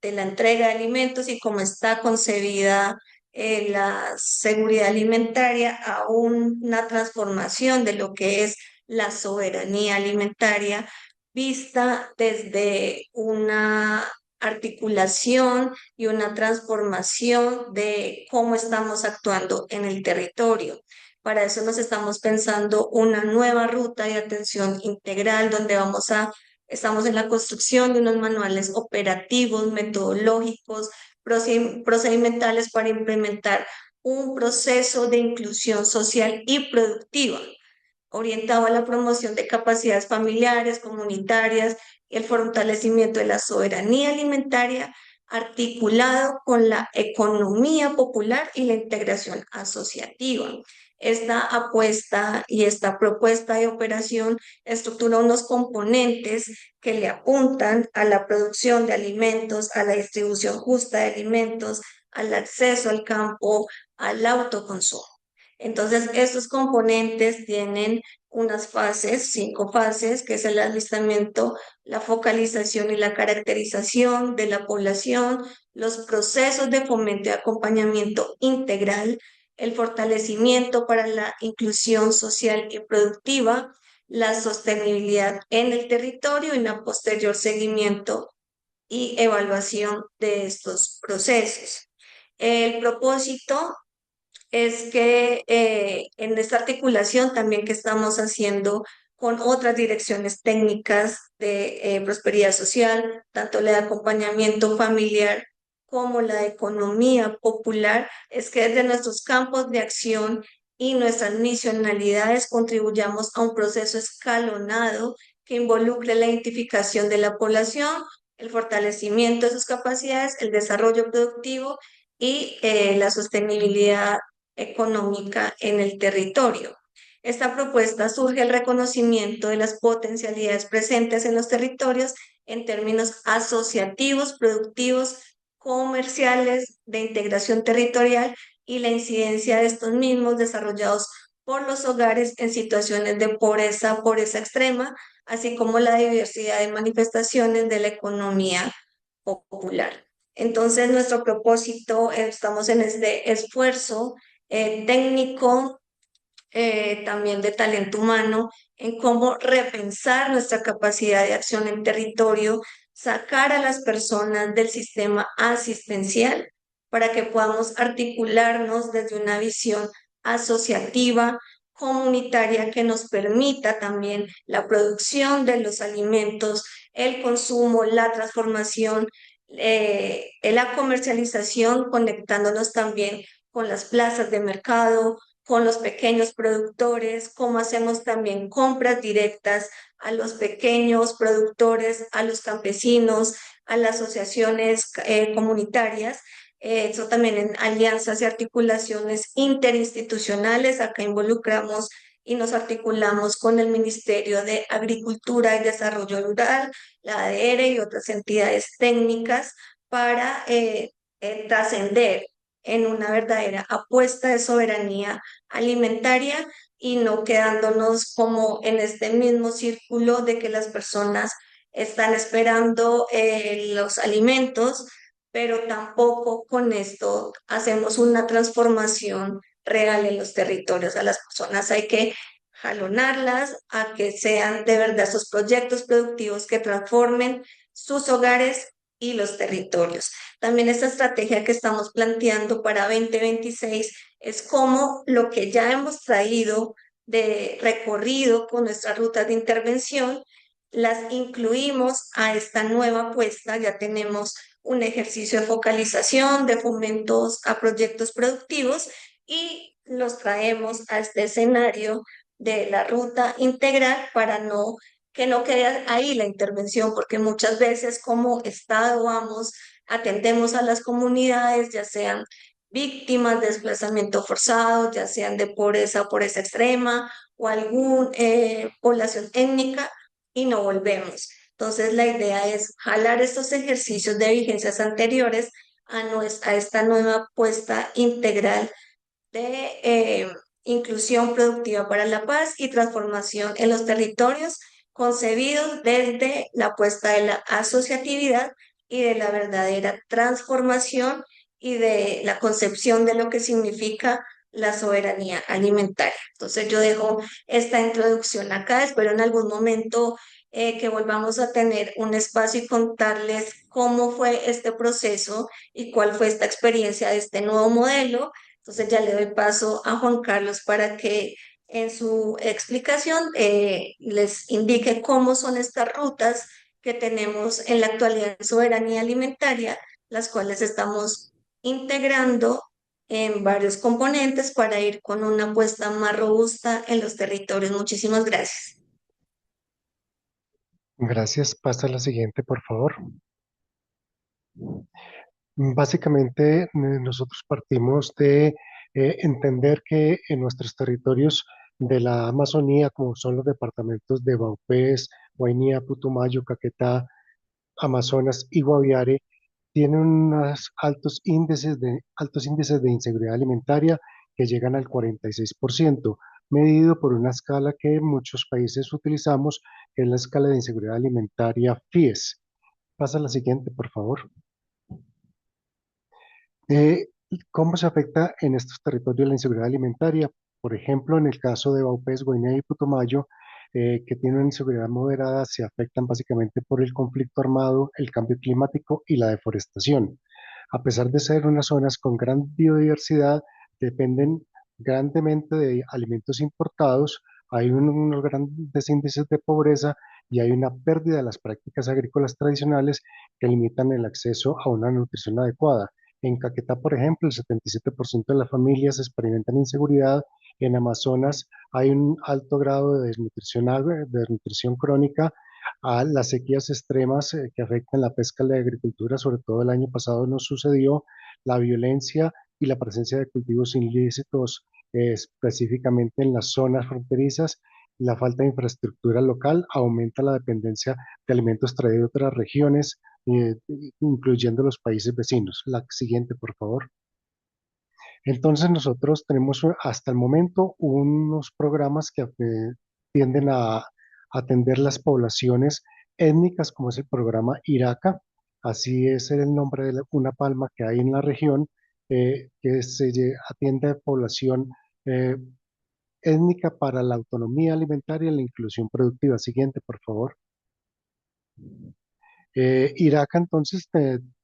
la entrega de alimentos y cómo está concebida la seguridad alimentaria a una transformación de lo que es la soberanía alimentaria vista desde una articulación y una transformación de cómo estamos actuando en el territorio. Para eso nos estamos pensando una nueva ruta de atención integral donde estamos en la construcción de unos manuales operativos, metodológicos, procedimentales para implementar un proceso de inclusión social y productiva orientado a la promoción de capacidades familiares, comunitarias y el fortalecimiento de la soberanía alimentaria, articulado con la economía popular y la integración asociativa. Esta apuesta y esta propuesta de operación estructura unos componentes que le apuntan a la producción de alimentos, a la distribución justa de alimentos, al acceso al campo, al autoconsumo. Entonces, estos componentes tienen unas fases, 5 fases, que es el alistamiento, la focalización y la caracterización de la población, los procesos de fomento y acompañamiento integral, el fortalecimiento para la inclusión social y productiva, la sostenibilidad en el territorio y la posterior seguimiento y evaluación de estos procesos. El propósito es que en esta articulación también que estamos haciendo con otras direcciones técnicas de prosperidad social, tanto la de acompañamiento familiar como la de economía popular, es que desde nuestros campos de acción y nuestras misionalidades contribuyamos a un proceso escalonado que involucre la identificación de la población, el fortalecimiento de sus capacidades, el desarrollo productivo y la sostenibilidad económica en el territorio. Esta propuesta surge el reconocimiento de las potencialidades presentes en los territorios en términos asociativos, productivos, comerciales, de integración territorial y la incidencia de estos mismos desarrollados por los hogares en situaciones de pobreza, pobreza extrema, así como la diversidad de manifestaciones de la economía popular. Entonces, nuestro propósito, estamos en este esfuerzo técnico, también de talento humano, en cómo repensar nuestra capacidad de acción en territorio, sacar a las personas del sistema asistencial para que podamos articularnos desde una visión asociativa, comunitaria, que nos permita también la producción de los alimentos, el consumo, la transformación, la comercialización, conectándonos también con las plazas de mercado, con los pequeños productores, cómo hacemos también compras directas a los pequeños productores, a los campesinos, a las asociaciones comunitarias. Eso también en alianzas y articulaciones interinstitucionales. Acá involucramos y nos articulamos con el Ministerio de Agricultura y Desarrollo Rural, la ADR y otras entidades técnicas para trascender en una verdadera apuesta de soberanía alimentaria y no quedándonos como en este mismo círculo de que las personas están esperando los alimentos, pero tampoco con esto hacemos una transformación real en los territorios. A las personas hay que jalonarlas a que sean de verdad esos proyectos productivos que transformen sus hogares y los territorios. También esta estrategia que estamos planteando para 2026 es cómo lo que ya hemos traído de recorrido con nuestras rutas de intervención, las incluimos a esta nueva apuesta. Ya tenemos un ejercicio de focalización, de fomentos a proyectos productivos y los traemos a este escenario de la ruta integral para que no quede ahí la intervención, porque muchas veces como Estado atendemos a las comunidades, ya sean víctimas de desplazamiento forzado, ya sean de pobreza, pobreza extrema o alguna población étnica, y no volvemos. Entonces, la idea es jalar estos ejercicios de vigencias anteriores a esta nueva apuesta integral de inclusión productiva para la paz y transformación en los territorios, concebidos desde la apuesta de la asociatividad y de la verdadera transformación y de la concepción de lo que significa la soberanía alimentaria. Entonces yo dejo esta introducción acá, espero en algún momento que volvamos a tener un espacio y contarles cómo fue este proceso y cuál fue esta experiencia de este nuevo modelo. Entonces ya le doy paso a Juan Carlos para que en su explicación les indique cómo son estas rutas que tenemos en la actualidad en soberanía alimentaria, las cuales estamos integrando en varios componentes para ir con una apuesta más robusta en los territorios. Muchísimas gracias. Gracias. Pasa a la siguiente, por favor. Básicamente, nosotros partimos de entender que en nuestros territorios de la Amazonía, como son los departamentos de Vaupés, Guainía, Putumayo, Caquetá, Amazonas y Guaviare, tienen unos altos índices de inseguridad alimentaria que llegan al 46%, medido por una escala que muchos países utilizamos, que es la escala de inseguridad alimentaria FIES. Pasa a la siguiente, por favor. Eh, ¿Cómo se afecta en estos territorios la inseguridad alimentaria? Por ejemplo, en el caso de Vaupés, Guinea y Putumayo, que tienen una inseguridad moderada, se afectan básicamente por el conflicto armado, el cambio climático y la deforestación. A pesar de ser unas zonas con gran biodiversidad, dependen grandemente de alimentos importados, hay unos grandes índices de pobreza y hay una pérdida de las prácticas agrícolas tradicionales que limitan el acceso a una nutrición adecuada. En Caquetá, por ejemplo, el 77% de las familias experimentan inseguridad. En Amazonas hay un alto grado de desnutrición crónica. A las sequías extremas que afectan la pesca y la agricultura, sobre todo el año pasado nos sucedió, la violencia y la presencia de cultivos ilícitos específicamente en las zonas fronterizas. La falta de infraestructura local aumenta la dependencia de alimentos traídos de otras regiones, eh, incluyendo los países vecinos. La siguiente, por favor. Entonces nosotros tenemos hasta el momento unos programas que tienden a atender las poblaciones étnicas, como es el programa IRACA, así es el nombre de una palma que hay en la región, que atiende a población eh, étnica para la autonomía alimentaria y la inclusión productiva. Siguiente, por favor. Irak entonces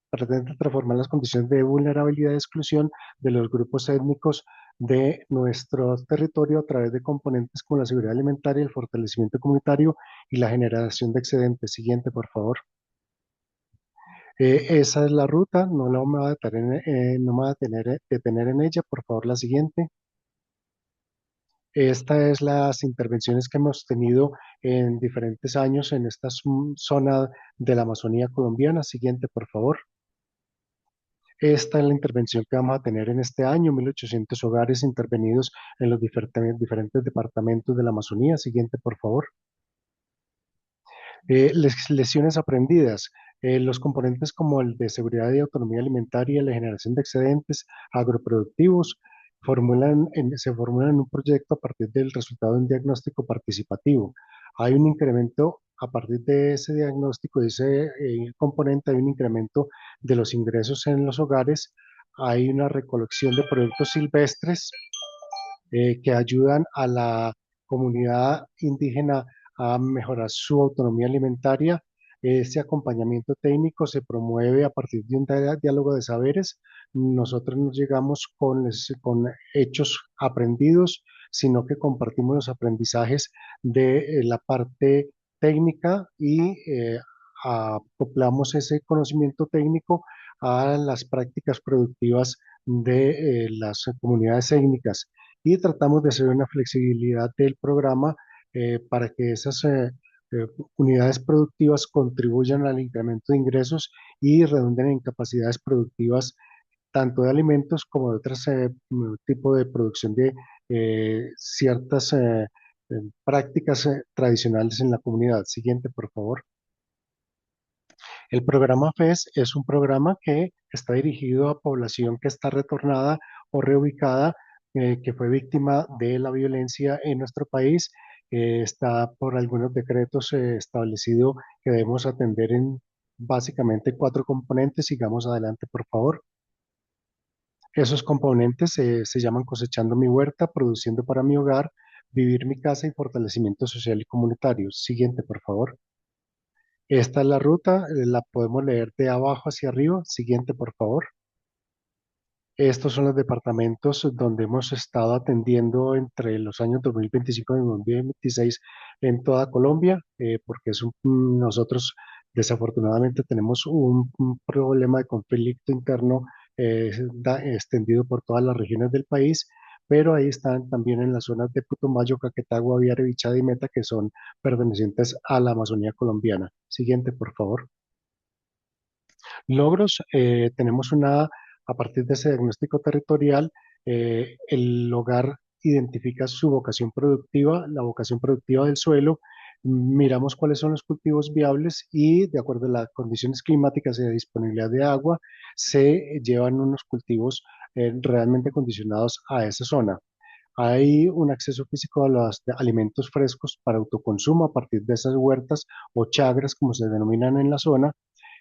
pretende transformar las condiciones de vulnerabilidad y exclusión de los grupos étnicos de nuestro territorio a través de componentes como la seguridad alimentaria, el fortalecimiento comunitario y la generación de excedentes. Siguiente, por favor. Esa es la ruta, no la me voy a detener, no me voy a detener en ella, por favor, la siguiente. Esta es las intervenciones que hemos tenido en diferentes años en esta zona de la Amazonía colombiana. Siguiente, por favor. Esta es la intervención que vamos a tener en este año, 1.800 hogares intervenidos en los diferentes departamentos de la Amazonía. Siguiente, por favor. Lesiones aprendidas. Los componentes como el de seguridad y autonomía alimentaria, la generación de excedentes agroproductivos, se formulan en un proyecto a partir del resultado de un diagnóstico participativo. Hay un incremento a partir de ese diagnóstico, de ese componente, hay un incremento de los ingresos en los hogares, hay una recolección de productos silvestres que ayudan a la comunidad indígena a mejorar su autonomía alimentaria. Ese acompañamiento técnico se promueve a partir de un diálogo de saberes. Nosotros no llegamos con hechos aprendidos, sino que compartimos los aprendizajes de la parte técnica y acoplamos ese conocimiento técnico a las prácticas productivas de las comunidades étnicas y tratamos de hacer una flexibilidad del programa para que esas unidades productivas contribuyan al incremento de ingresos y redunden en capacidades productivas tanto de alimentos como de otros tipos de producción de ciertas prácticas tradicionales en la comunidad. Siguiente, por favor. El programa FES es un programa que está dirigido a población que está retornada o reubicada, que fue víctima de la violencia en nuestro país. Está por algunos decretos establecido que debemos atender en básicamente 4 componentes. Sigamos adelante, por favor. Esos componentes se llaman cosechando mi huerta, produciendo para mi hogar, vivir mi casa y fortalecimiento social y comunitario. Siguiente, por favor. Esta es la ruta, la podemos leer de abajo hacia arriba. Siguiente, por favor. Estos son los departamentos donde hemos estado atendiendo entre los años 2025 y 2026 en toda Colombia, porque nosotros desafortunadamente tenemos un problema de conflicto interno extendido por todas las regiones del país, pero ahí están también en las zonas de Putumayo, Caquetá, Guaviare, Bichada y Meta, que son pertenecientes a la Amazonía colombiana. Siguiente, por favor. Logros, tenemos a partir de ese diagnóstico territorial, el hogar identifica su vocación productiva, la vocación productiva del suelo, miramos cuáles son los cultivos viables y de acuerdo a las condiciones climáticas y de disponibilidad de agua, se llevan unos cultivos realmente condicionados a esa zona. Hay un acceso físico a los alimentos frescos para autoconsumo a partir de esas huertas o chagras, como se denominan en la zona,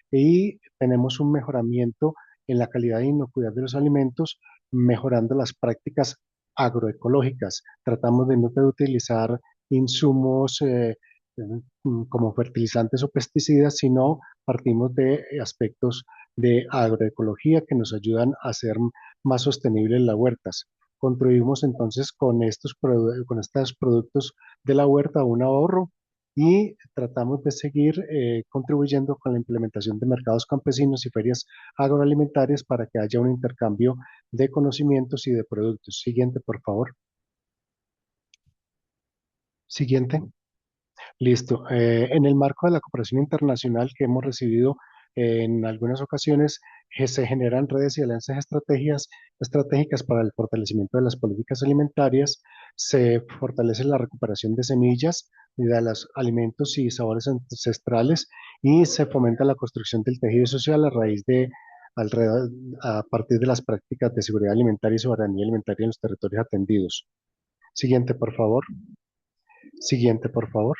y tenemos un mejoramiento en la calidad e inocuidad de los alimentos, mejorando las prácticas agroecológicas. Tratamos de no utilizar insumos como fertilizantes o pesticidas, sino partimos de aspectos de agroecología que nos ayudan a hacer más sostenibles las huertas. Contribuimos entonces con con estos productos de la huerta a un ahorro y tratamos de seguir contribuyendo con la implementación de mercados campesinos y ferias agroalimentarias para que haya un intercambio de conocimientos y de productos. Siguiente, por favor. Siguiente. Listo. En el marco de la cooperación internacional que hemos recibido en algunas ocasiones, Se generan redes y alianzas estratégicas para el fortalecimiento de las políticas alimentarias, se fortalece la recuperación de semillas y de los alimentos y sabores ancestrales y se fomenta la construcción del tejido social a raíz de alrededor, a partir de las prácticas de seguridad alimentaria y soberanía alimentaria en los territorios atendidos. Siguiente, por favor. Siguiente, por favor.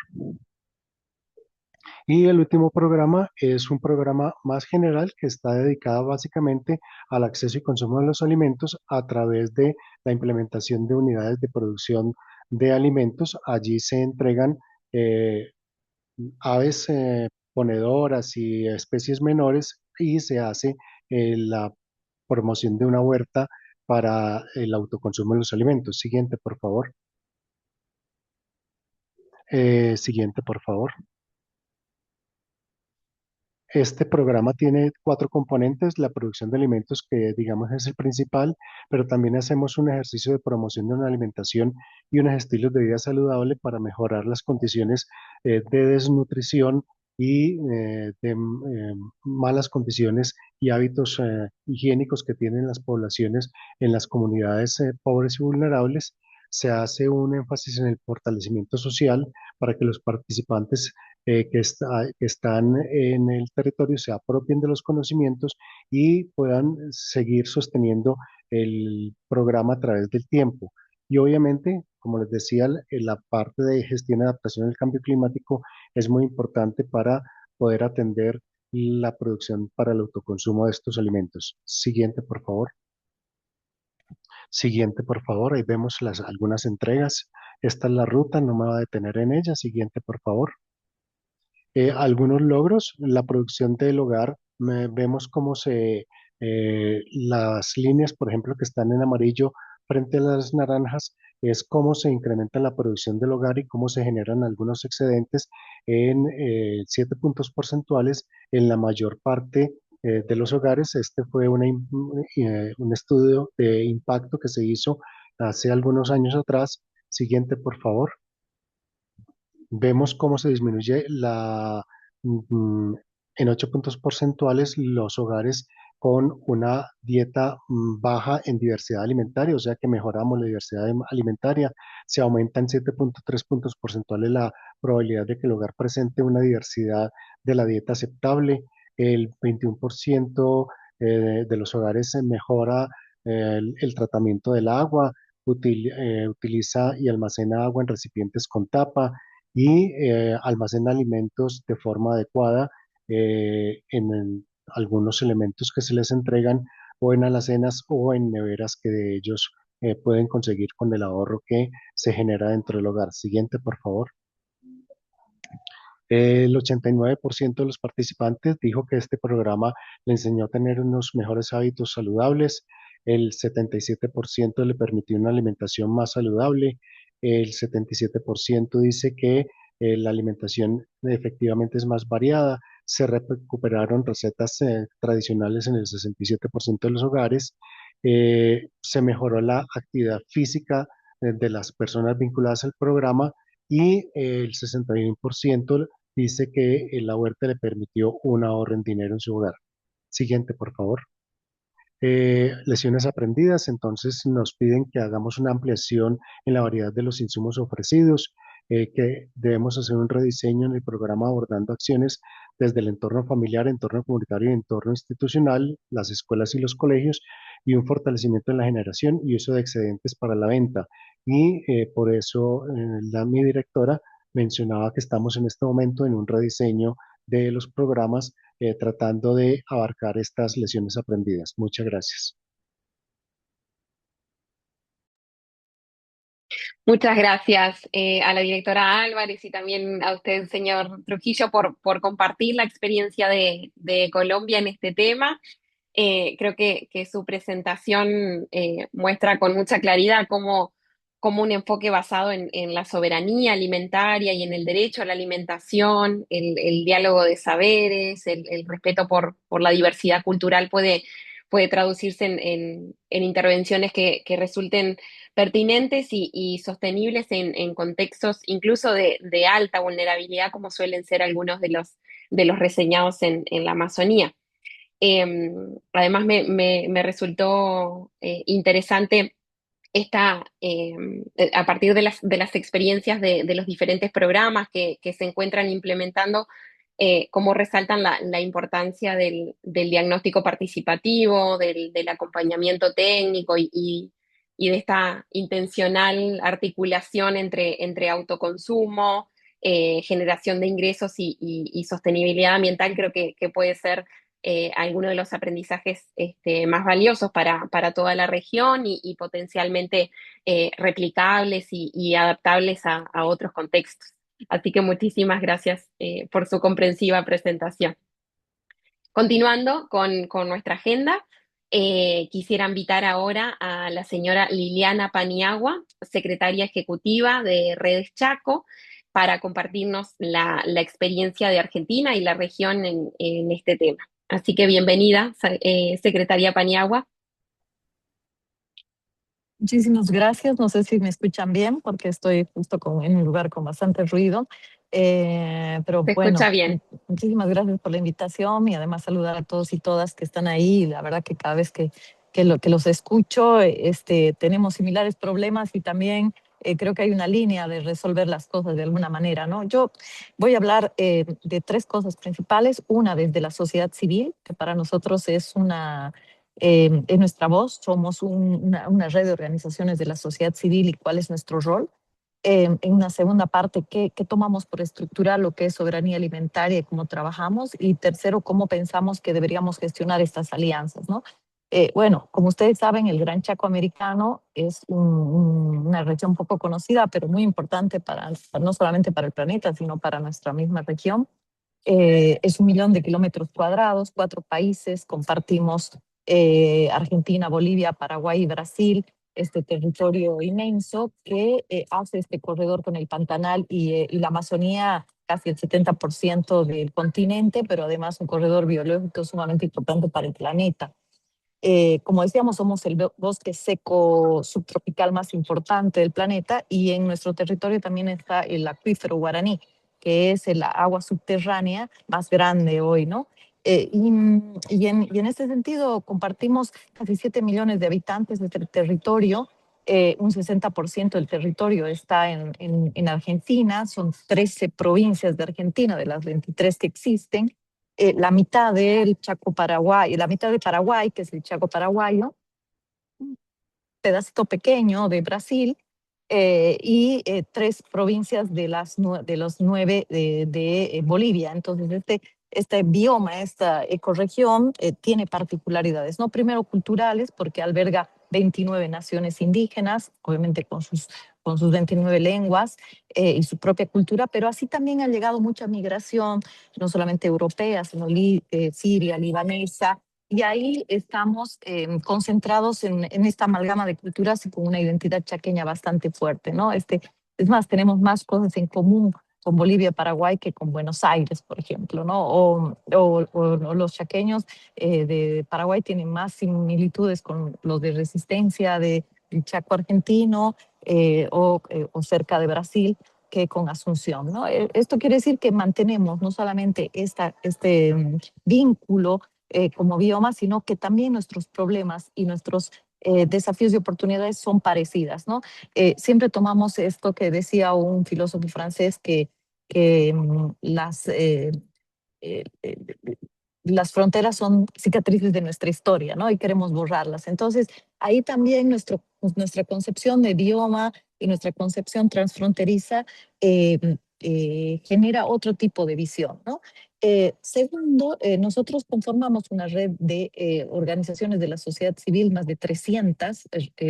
Y el último programa es un programa más general que está dedicado básicamente al acceso y consumo de los alimentos a través de la implementación de unidades de producción de alimentos. Allí se entregan eh, aves ponedoras y especies menores y se hace la promoción de una huerta para el autoconsumo de los alimentos. Siguiente, por favor. Siguiente, por favor. Este programa tiene cuatro componentes: la producción de alimentos, que digamos es el principal, pero también hacemos un ejercicio de promoción de una alimentación y unos estilos de vida saludable para mejorar las condiciones de desnutrición y malas condiciones y hábitos higiénicos que tienen las poblaciones en las comunidades pobres y vulnerables. Se hace un énfasis en el fortalecimiento social para que los participantes que están en el territorio se apropien de los conocimientos y puedan seguir sosteniendo el programa a través del tiempo. Y obviamente, como les decía, la parte de gestión y adaptación al cambio climático es muy importante para poder atender la producción para el autoconsumo de estos alimentos. Siguiente, por favor. Siguiente, por favor. Ahí vemos algunas entregas. Esta es la ruta, no me va a detener en ella. Siguiente, por favor. Algunos logros, la producción del hogar, vemos cómo las líneas, por ejemplo, que están en amarillo frente a las naranjas, es cómo se incrementa la producción del hogar y cómo se generan algunos excedentes en 7 puntos porcentuales en la mayor parte de los hogares. Este fue un estudio de impacto que se hizo hace algunos años atrás. Siguiente, por favor. Vemos cómo se disminuye mm, en 8 puntos porcentuales los hogares con una dieta baja en diversidad alimentaria, o sea que mejoramos la diversidad alimentaria. Se aumenta en 7,3 puntos porcentuales la probabilidad de que el hogar presente una diversidad de la dieta aceptable. El 21% de los hogares mejora el tratamiento del agua, utiliza y almacena agua en recipientes con tapa y almacena alimentos de forma adecuada en algunos elementos que se les entregan o en alacenas o en neveras que de ellos pueden conseguir con el ahorro que se genera dentro del hogar. Siguiente, por favor. El 89% de los participantes dijo que este programa le enseñó a tener unos mejores hábitos saludables. El 77% le permitió una alimentación más saludable. El 77% dice que la alimentación efectivamente es más variada. Se recuperaron recetas tradicionales en el 67% de los hogares. Se mejoró la actividad física de las personas vinculadas al programa y el 61% dice que la huerta le permitió un ahorro en dinero en su hogar. Siguiente, por favor. Lesiones aprendidas, entonces nos piden que hagamos una ampliación en la variedad de los insumos ofrecidos, que debemos hacer un rediseño en el programa abordando acciones desde el entorno familiar, entorno comunitario y entorno institucional, las escuelas y los colegios, y un fortalecimiento en la generación y uso de excedentes para la venta. Y por eso mi directora mencionaba que estamos en este momento en un rediseño de los programas tratando de abarcar estas lesiones aprendidas. Muchas gracias. Muchas gracias a la directora Álvarez y también a usted, señor Trujillo, por compartir la experiencia de Colombia en este tema. Creo que su presentación muestra con mucha claridad cómo un enfoque basado en la soberanía alimentaria y en el derecho a la alimentación, el diálogo de saberes, el respeto por la diversidad cultural puede traducirse en intervenciones que resulten pertinentes y sostenibles en contextos incluso de alta vulnerabilidad, como suelen ser algunos de los reseñados en la Amazonía. Además, me resultó interesante a partir de las experiencias de los diferentes programas que se encuentran implementando, cómo resaltan la importancia del diagnóstico participativo, del acompañamiento técnico y de esta intencional articulación entre autoconsumo, generación de ingresos y sostenibilidad ambiental. Creo que puede ser alguno de los aprendizajes más valiosos para toda la región y potencialmente replicables y adaptables a otros contextos. Así que muchísimas gracias por su comprensiva presentación. Continuando con nuestra agenda, quisiera invitar ahora a la señora Liliana Paniagua, secretaria ejecutiva de Redes Chaco, para compartirnos la experiencia de Argentina y la región en este tema. Así que bienvenida, secretaria Paniagua. Muchísimas gracias. No sé si me escuchan bien porque estoy justo en un lugar con bastante ruido. Pero Se bueno, escucha bien. muchísimas gracias por la invitación y además saludar a todos y todas que están ahí. La verdad que cada vez que los escucho, tenemos similares problemas y también creo que hay una línea de resolver las cosas de alguna manera, ¿no? Yo voy a hablar de tres cosas principales. Una, desde la sociedad civil, que para nosotros es en nuestra voz, somos una red de organizaciones de la sociedad civil y cuál es nuestro rol. En una segunda parte, ¿qué tomamos por estructurar lo que es soberanía alimentaria y cómo trabajamos? Y tercero, ¿cómo pensamos que deberíamos gestionar estas alianzas, ¿no? Bueno, como ustedes saben, el Gran Chaco Americano es una región poco conocida, pero muy importante no solamente para el planeta, sino para nuestra misma región. Es 1.000.000 de kilómetros cuadrados, 4 países, compartimos Argentina, Bolivia, Paraguay y Brasil, este territorio inmenso que hace este corredor con el Pantanal y la Amazonía, casi el 70% del continente, pero además un corredor biológico sumamente importante para el planeta. Como decíamos, somos el bosque seco subtropical más importante del planeta y en nuestro territorio también está el acuífero Guaraní, que es el agua subterránea más grande hoy, ¿no? Y en este sentido compartimos casi 7 millones de habitantes de este territorio. Un 60% del territorio está en Argentina, son 13 provincias de Argentina de las 23 que existen. La mitad del Chaco Paraguay, la mitad de Paraguay, que es el Chaco paraguayo, un pedacito pequeño de Brasil, y 3 provincias de los 9 de Bolivia. Entonces, este bioma, esta ecorregión, tiene particularidades, ¿no? Primero culturales, porque alberga 29 naciones indígenas, obviamente con sus 29 lenguas y su propia cultura, pero así también ha llegado mucha migración, no solamente europea, sino siria, libanesa, y ahí estamos concentrados en esta amalgama de culturas y con una identidad chaqueña bastante fuerte, ¿no? Es más, tenemos más cosas en común con Bolivia, Paraguay que con Buenos Aires, por ejemplo, ¿no? O los chaqueños de Paraguay tienen más similitudes con los de Resistencia del Chaco argentino o cerca de Brasil que con Asunción, ¿no? Esto quiere decir que mantenemos no solamente este vínculo como bioma, sino que también nuestros problemas y nuestros desafíos y oportunidades son parecidas, ¿no? Siempre tomamos esto que decía un filósofo francés que eh, eh, las fronteras son cicatrices de nuestra historia, ¿no? Y queremos borrarlas. Entonces, ahí también nuestra concepción de bioma y nuestra concepción transfronteriza genera otro tipo de visión, ¿no? Segundo, nosotros conformamos una red de organizaciones de la sociedad civil, más de 300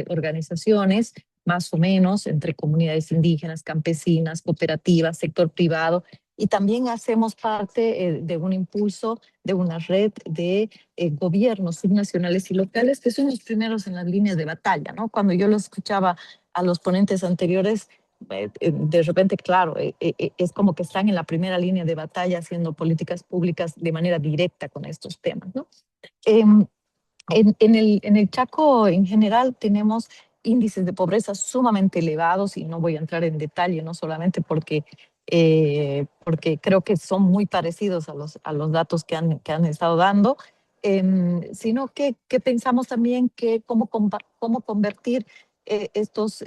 organizaciones, más o menos, entre comunidades indígenas, campesinas, cooperativas, sector privado, y también hacemos parte de un impulso de una red de gobiernos subnacionales y locales que son los primeros en las líneas de batalla, ¿no? Cuando yo lo escuchaba a los ponentes anteriores, de repente, claro, es como que están en la primera línea de batalla haciendo políticas públicas de manera directa con estos temas, ¿no? En el Chaco en general tenemos índices de pobreza sumamente elevados y no voy a entrar en detalle, no solamente porque creo que son muy parecidos a los datos que han estado dando, sino que pensamos también que cómo convertir estos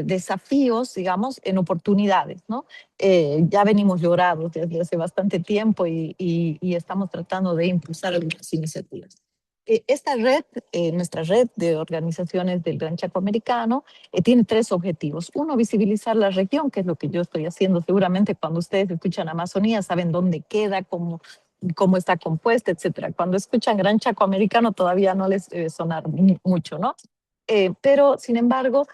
desafíos, digamos, en oportunidades, ¿no? Ya venimos llorados desde hace bastante tiempo y estamos tratando de impulsar algunas iniciativas. Esta red, nuestra red de organizaciones del Gran Chaco Americano, tiene 3 objetivos. Uno, visibilizar la región, que es lo que yo estoy haciendo. Seguramente cuando ustedes escuchan Amazonía saben dónde queda, cómo está compuesta, etcétera. Cuando escuchan Gran Chaco Americano todavía no les debe sonar mucho, ¿no? Pero, sin embargo,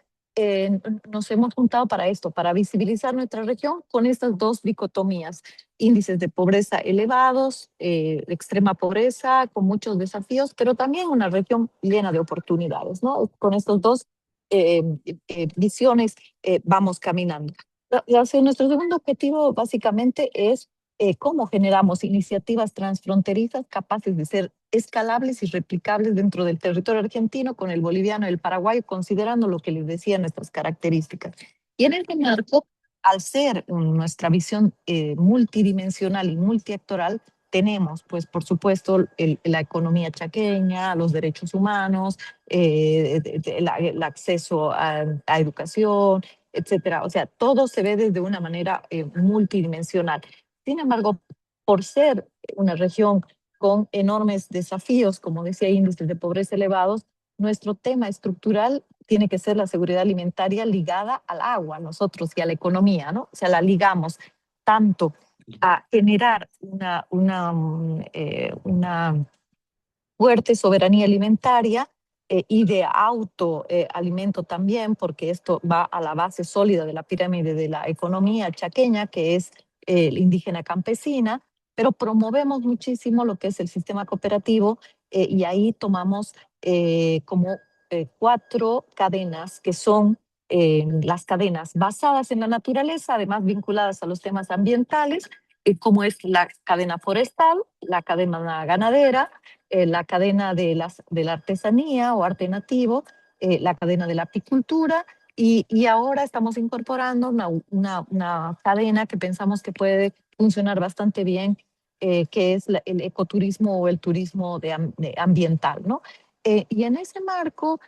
nos hemos juntado para esto, para visibilizar nuestra región con estas 2 dicotomías: índices de pobreza elevados, extrema pobreza, con muchos desafíos, pero también una región llena de oportunidades, ¿no? Con estos 2 visiones vamos caminando. Nuestro segundo objetivo básicamente es cómo generamos iniciativas transfronterizas capaces de ser escalables y replicables dentro del territorio argentino con el boliviano y el paraguayo, considerando lo que les decía, nuestras características. Y en este marco, al ser nuestra visión multidimensional y multiactoral, tenemos, pues, por supuesto, la economía chaqueña, los derechos humanos, el acceso a educación, etcétera. O sea, todo se ve desde una manera multidimensional. Sin embargo, por ser una región con enormes desafíos, como decía, índices de pobreza elevados, nuestro tema estructural tiene que ser la seguridad alimentaria ligada al agua, nosotros, y a la economía, ¿no? O sea, la ligamos tanto a generar una fuerte soberanía alimentaria y de autoalimento también, porque esto va a la base sólida de la pirámide de la economía chaqueña, que es el indígena campesina, pero promovemos muchísimo lo que es el sistema cooperativo y ahí tomamos como 4 cadenas que son las cadenas basadas en la naturaleza, además vinculadas a los temas ambientales, como es la cadena forestal, la cadena ganadera, la cadena de la artesanía o arte nativo, la cadena de la apicultura, y ahora estamos incorporando una cadena que pensamos que puede funcionar bastante bien, que es el ecoturismo o el turismo ambiental, ¿no? Y en ese marco,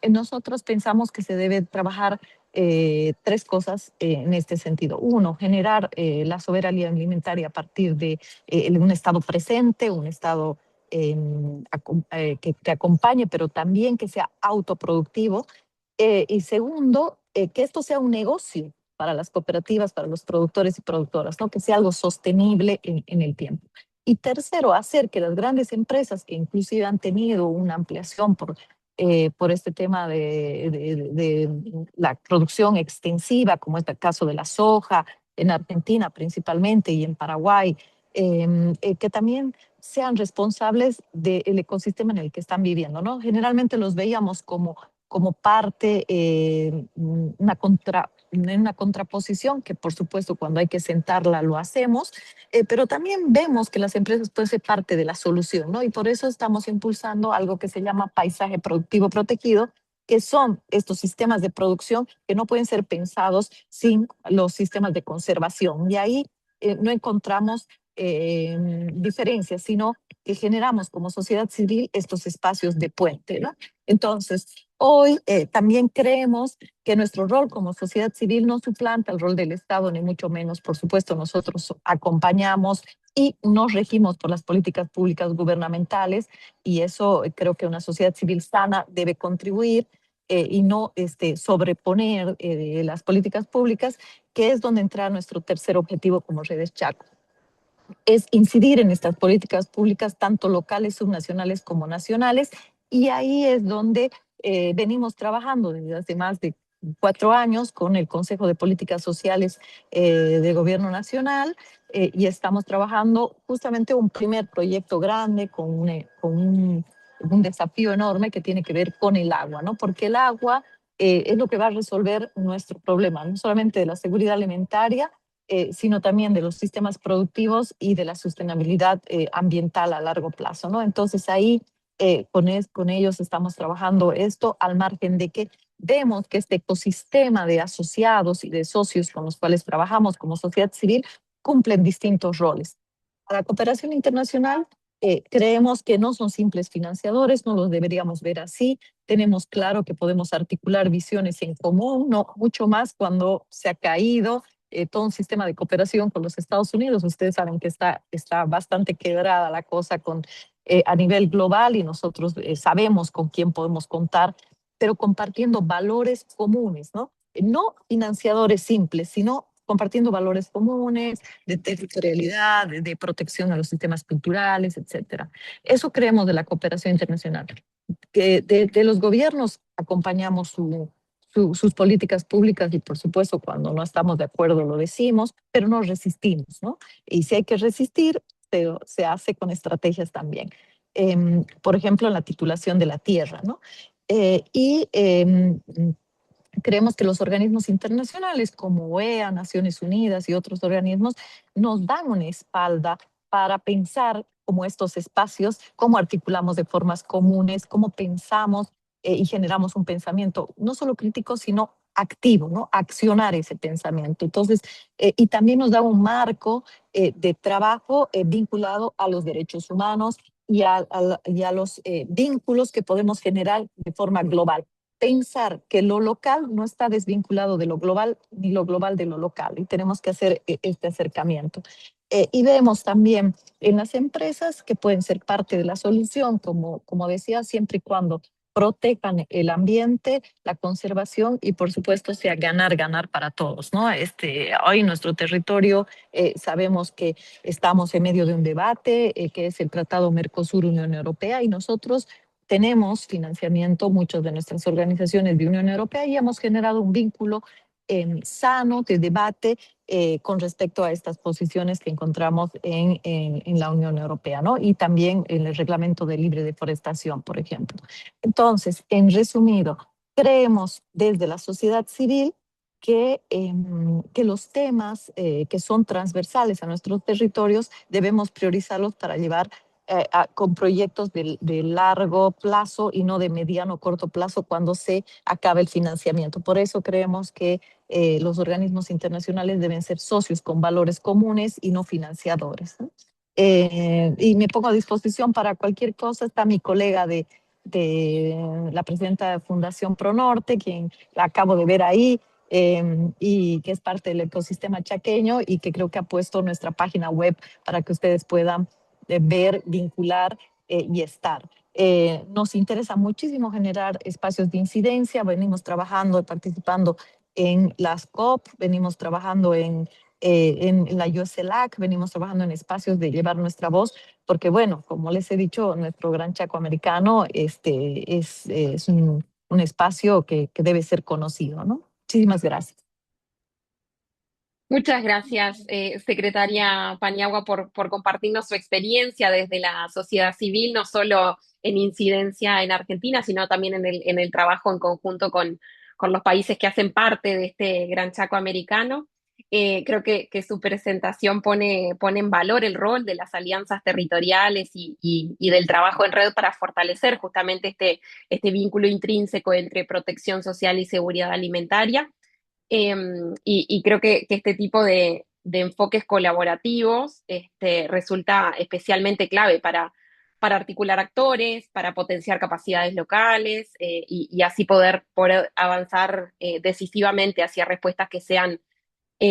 nosotros pensamos que se debe trabajar 3 cosas en este sentido. Uno, generar la soberanía alimentaria a partir de un Estado presente, un Estado que acompañe, pero también que sea autoproductivo. Y segundo, que esto sea un negocio para las cooperativas, para los productores y productoras, ¿no? Que sea algo sostenible en el tiempo. Y tercero, hacer que las grandes empresas, que inclusive han tenido una ampliación por este tema de la producción extensiva, como es el caso de la soja, en Argentina principalmente y en Paraguay, que también sean responsables del ecosistema en el que están viviendo, ¿no? Generalmente los veíamos como parte, una contraposición, que por supuesto cuando hay que sentarla lo hacemos, pero también vemos que las empresas pueden ser parte de la solución, ¿no? Y por eso estamos impulsando algo que se llama paisaje productivo protegido, que son estos sistemas de producción que no pueden ser pensados sin los sistemas de conservación. Y ahí no encontramos diferencias, sino que generamos como sociedad civil estos espacios de puente, ¿no? Entonces, hoy también creemos que nuestro rol como sociedad civil no suplanta el rol del Estado, ni mucho menos. Por supuesto, nosotros acompañamos y nos regimos por las políticas públicas gubernamentales, y eso creo que una sociedad civil sana debe contribuir y no sobreponer las políticas públicas, que es donde entra nuestro tercer objetivo como Redes Chaco. Es incidir en estas políticas públicas, tanto locales, subnacionales como nacionales, y ahí es donde venimos trabajando desde hace más de 4 años con el Consejo de Políticas Sociales de Gobierno Nacional, y estamos trabajando justamente un primer proyecto grande con un desafío enorme que tiene que ver con el agua, ¿no? Porque el agua es lo que va a resolver nuestro problema, no solamente de la seguridad alimentaria, sino también de los sistemas productivos y de la sostenibilidad ambiental a largo plazo, ¿no? Entonces ahí con ellos estamos trabajando esto, al margen de que vemos que este ecosistema de asociados y de socios con los cuales trabajamos como sociedad civil cumplen distintos roles. La cooperación internacional Creemos que no son simples financiadores, no los deberíamos ver así. Tenemos claro que podemos articular visiones en común, no mucho más cuando se ha caído todo un sistema de cooperación con los Estados Unidos. Ustedes saben que está bastante quebrada la cosa a nivel global y nosotros sabemos con quién podemos contar, pero compartiendo valores comunes, ¿no? No financiadores simples, sino compartiendo valores comunes de territorialidad, de protección a los sistemas culturales, etcétera. Eso creemos de la cooperación internacional. Que de los gobiernos acompañamos sus políticas públicas y por supuesto cuando no estamos de acuerdo lo decimos, pero no resistimos, ¿no? Y si hay que resistir, se hace con estrategias también. Por ejemplo, en la titulación de la tierra, ¿no? Y creemos que los organismos internacionales como OEA, Naciones Unidas y otros organismos nos dan una espalda para pensar como estos espacios, cómo articulamos de formas comunes, cómo pensamos y generamos un pensamiento no solo crítico, sino activo, ¿no? Accionar ese pensamiento. Entonces, y también nos da un marco de trabajo vinculado a los derechos humanos y a los vínculos que podemos generar de forma global. Pensar que lo local no está desvinculado de lo global ni lo global de lo local y tenemos que hacer este acercamiento. Y vemos también en las empresas que pueden ser parte de la solución, como decía, siempre y cuando protejan el ambiente, la conservación y por supuesto sea ganar, ganar para todos, ¿no? Hoy en nuestro territorio sabemos que estamos en medio de un debate que es el Tratado Mercosur-Unión Europea y nosotros tenemos financiamiento, muchas de nuestras organizaciones de Unión Europea y hemos generado un vínculo sano de debate con respecto a estas posiciones que encontramos en la Unión Europea, ¿no? Y también en el reglamento de libre deforestación, por ejemplo. Entonces, en resumido, creemos desde la sociedad civil que los temas que son transversales a nuestros territorios debemos priorizarlos para llevar con proyectos de largo plazo y no de mediano o corto plazo cuando se acabe el financiamiento. Por eso creemos que los organismos internacionales deben ser socios con valores comunes y no financiadores, ¿no? Y me pongo a disposición para cualquier cosa. Está mi colega de la presidenta de Fundación Pronorte, quien la acabo de ver ahí, y que es parte del ecosistema chaqueño y que creo que ha puesto nuestra página web para que ustedes puedan ver, vincular y estar. Nos interesa muchísimo generar espacios de incidencia, venimos trabajando y participando en las COP, venimos trabajando en la USLAC, venimos trabajando en espacios de llevar nuestra voz, porque bueno, como les he dicho, nuestro Gran Chaco Americano es un espacio que debe ser conocido, ¿no? Muchísimas gracias. Muchas gracias, secretaria Paniagua, por compartirnos su experiencia desde la sociedad civil, no solo en incidencia en Argentina, sino también en el trabajo en conjunto con los países que hacen parte de este Gran Chaco americano. Creo que su presentación pone en valor el rol de las alianzas territoriales y del trabajo en red para fortalecer justamente este vínculo intrínseco entre protección social y seguridad alimentaria. Y creo que este tipo de enfoques colaborativos resulta especialmente clave para articular actores, para potenciar capacidades locales y así poder avanzar decisivamente hacia respuestas que sean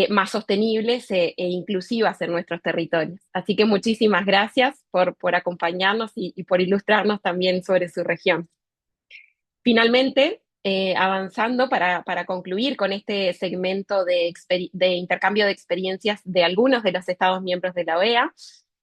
más sostenibles e inclusivas en nuestros territorios. Así que muchísimas gracias por acompañarnos y por ilustrarnos también sobre su región. Finalmente, avanzando para concluir con este segmento de intercambio de experiencias de algunos de los Estados miembros de la OEA,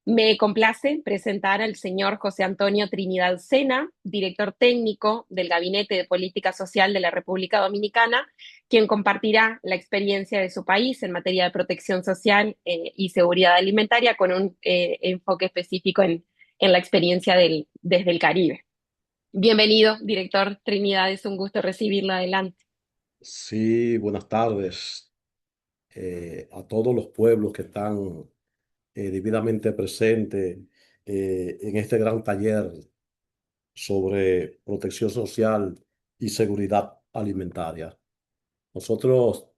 me complace presentar al señor José Antonio Trinidad Sena, director técnico del Gabinete de Política Social de la República Dominicana, quien compartirá la experiencia de su país en materia de protección social y seguridad alimentaria con un enfoque específico en la experiencia desde el Caribe. Bienvenido, director Trinidad, es un gusto recibirlo adelante. Sí, buenas tardes a todos los pueblos que están debidamente presentes en este gran taller sobre protección social y seguridad alimentaria. Nosotros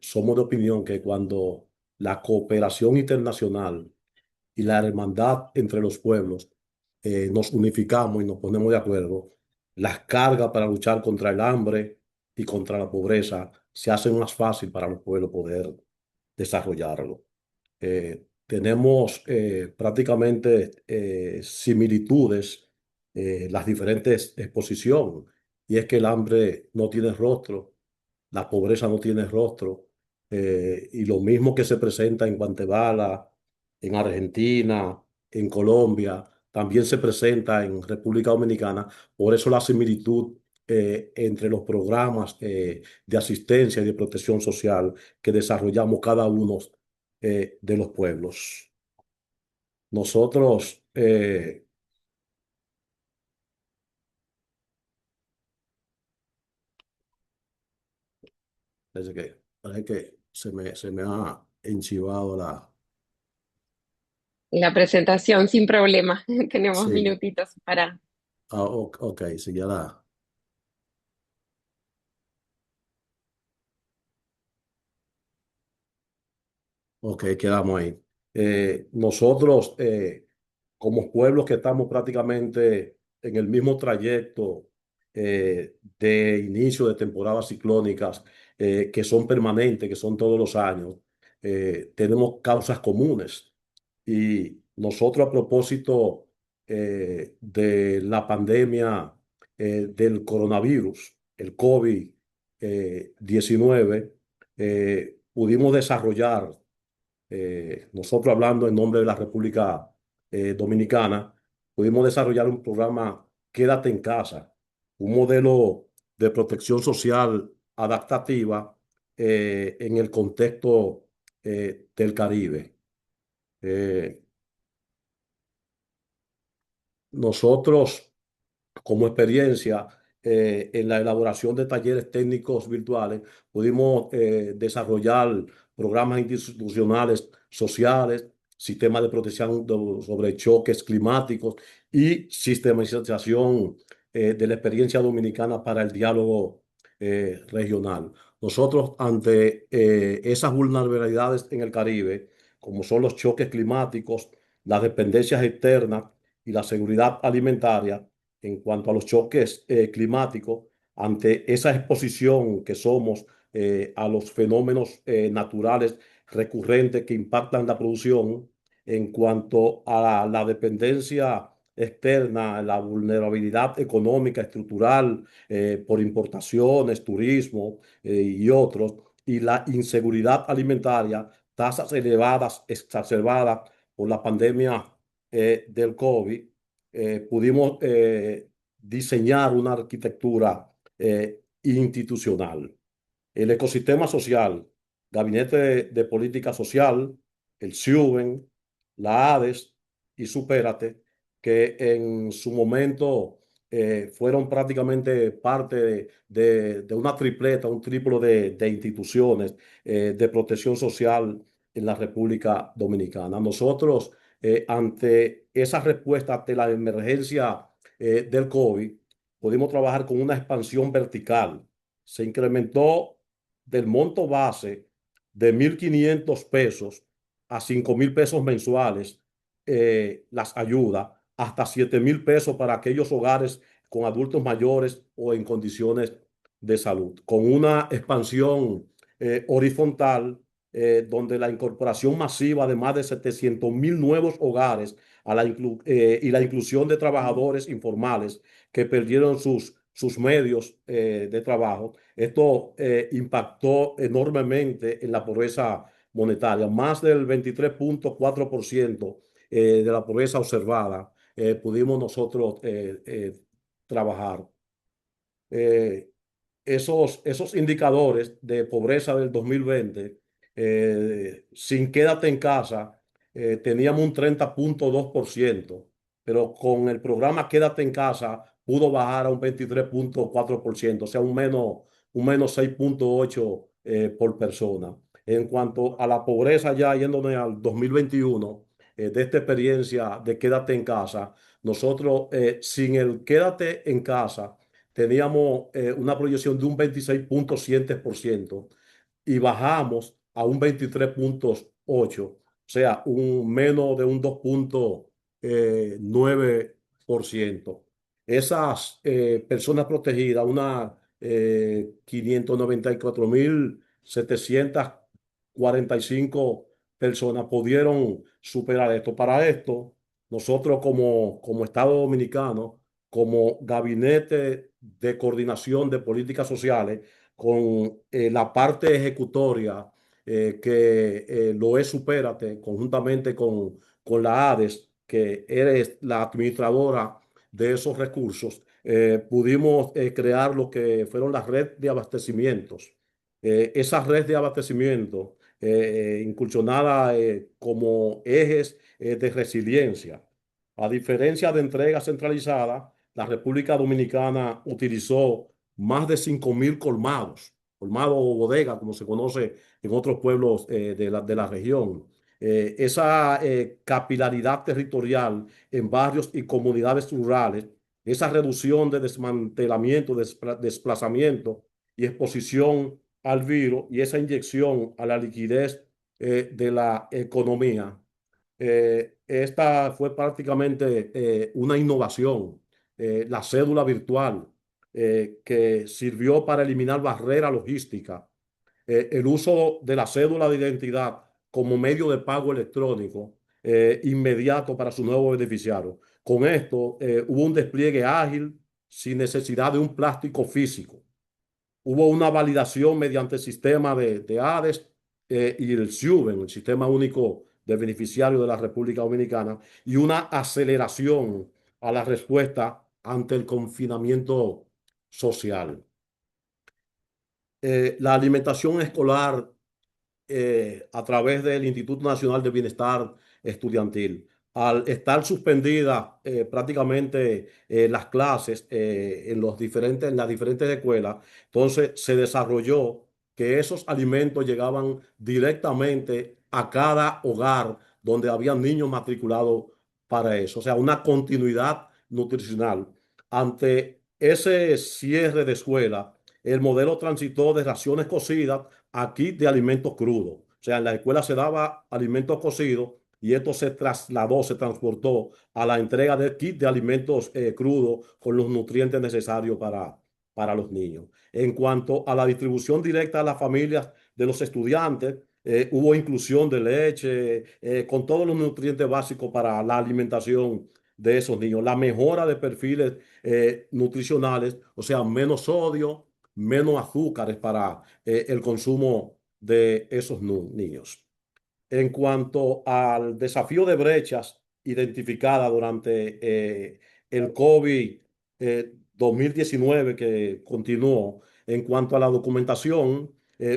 somos de opinión que cuando la cooperación internacional y la hermandad entre los pueblos, nos unificamos y nos ponemos de acuerdo, las cargas para luchar contra el hambre y contra la pobreza se hacen más fácil para los pueblos poder desarrollarlo. Tenemos prácticamente similitudes las diferentes exposiciones, y es que el hambre no tiene rostro, la pobreza no tiene rostro, y lo mismo que se presenta en Guatemala, en Argentina, en Colombia, también se presenta en República Dominicana. Por eso la similitud entre los programas de asistencia y de protección social que desarrollamos cada uno de los pueblos. Nosotros, parece que se me ha enchivado la... La presentación sin problema. Tenemos Sí, minutitos para... ok, sí, ya la... Ok, quedamos ahí. Nosotros, como pueblos que estamos prácticamente en el mismo trayecto de inicio de temporadas ciclónicas, que son permanentes, que son todos los años, tenemos causas comunes. Y nosotros, a propósito de la pandemia del coronavirus, el COVID-19, pudimos desarrollar, nosotros hablando en nombre de la República Dominicana, pudimos desarrollar un programa Quédate en casa, un modelo de protección social adaptativa en el contexto del Caribe. Eh, Nosotros, como experiencia en la elaboración de talleres técnicos virtuales, pudimos desarrollar programas institucionales sociales, sistemas de protección sobre choques climáticos y sistematización de la experiencia dominicana para el diálogo regional. Nosotros, ante esas vulnerabilidades en el Caribe, como son los choques climáticos, las dependencias externas y la seguridad alimentaria, en cuanto a los choques climáticos, ante esa exposición que somos a los fenómenos naturales recurrentes que impactan la producción, en cuanto a la dependencia externa, la vulnerabilidad económica, estructural, por importaciones, turismo y otros, y la inseguridad alimentaria, tasas elevadas, exacerbadas por la pandemia del COVID, pudimos diseñar una arquitectura institucional. El ecosistema social, Gabinete de Política Social, el SIUBEN, la ADES y Supérate, que en su momento fueron prácticamente parte de una tripleta, un triplo de instituciones de protección social en la República Dominicana. Nosotros, ante esa respuesta ante la emergencia del COVID, pudimos trabajar con una expansión vertical. Se incrementó del monto base de 1.500 pesos a 5.000 pesos mensuales, las ayudas, hasta 7.000 pesos para aquellos hogares con adultos mayores o en condiciones de salud, con una expansión horizontal, donde la incorporación masiva de más de 700.000 nuevos hogares y la inclusión de trabajadores informales que perdieron sus medios de trabajo. Esto impactó enormemente en la pobreza monetaria. Más del 23.4% de la pobreza observada pudimos nosotros trabajar. Eh, esos indicadores de pobreza del 2020, sin quédate en casa, teníamos un 30.2%, pero con el programa Quédate en casa pudo bajar a un 23.4%, o sea, un menos 6.8 por persona. En cuanto a la pobreza, ya yéndome al 2021, de esta experiencia de Quédate en casa, nosotros sin el Quédate en casa, teníamos una proyección de un 26.7% y bajamos a un 23.8%. sea, un menos de un 2,9%. Esas personas protegidas, unas 594,745 personas pudieron superar esto. Para esto, nosotros como Estado Dominicano, como Gabinete de Coordinación de Políticas Sociales, con la parte ejecutoria que lo es Supérate, conjuntamente con la ADES, que eres la administradora de esos recursos, pudimos crear lo que fueron las redes de abastecimientos. Esa red de abastecimiento incursionada como ejes de resiliencia. A diferencia de entrega centralizada, la República Dominicana utilizó más de 5,000 colmados, colmado o bodega, como se conoce en otros pueblos de la región. Esa capilaridad territorial en barrios y comunidades rurales, esa reducción de desmantelamiento, desplazamiento y exposición al virus y esa inyección a la liquidez de la economía. Esta fue prácticamente una innovación, la cédula virtual, que sirvió para eliminar barreras logísticas, el uso de la cédula de identidad como medio de pago electrónico inmediato para su nuevo beneficiario. Con esto hubo un despliegue ágil sin necesidad de un plástico físico. Hubo una validación mediante el sistema de ADES y el SIUBEN, el Sistema Único de Beneficiarios de la República Dominicana, y una aceleración a la respuesta ante el confinamiento social. La alimentación escolar a través del Instituto Nacional de Bienestar Estudiantil. Al estar suspendida prácticamente las clases en las diferentes escuelas, entonces se desarrolló que esos alimentos llegaban directamente a cada hogar donde había niños matriculados para eso. O sea, una continuidad nutricional. Ante ese cierre de escuela, el modelo transitó de raciones cocidas a kit de alimentos crudos. O sea, en la escuela se daba alimentos cocidos y esto se trasladó, se transportó a la entrega de kit de alimentos crudos con los nutrientes necesarios para los niños. En cuanto a la distribución directa a las familias de los estudiantes, hubo inclusión de leche, con todos los nutrientes básicos para la alimentación de esos niños. La mejora de perfiles nutricionales, o sea, menos sodio, menos azúcares para el consumo de esos niños. En cuanto al desafío de brechas identificadas durante el COVID 2019 que continuó, en cuanto a la documentación,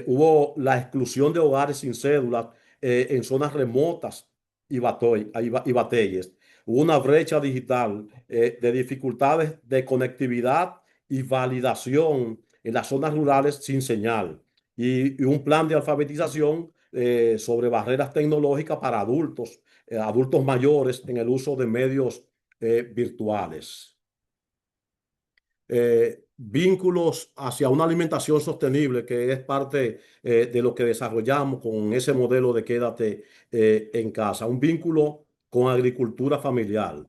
hubo la exclusión de hogares sin cédulas en zonas remotas y batalles. Hubo una brecha digital de dificultades de conectividad y validación en las zonas rurales sin señal y un plan de alfabetización sobre barreras tecnológicas para adultos, adultos mayores en el uso de medios virtuales. Vínculos hacia una alimentación sostenible, que es parte de lo que desarrollamos con ese modelo de quédate en casa. Un vínculo con agricultura familiar.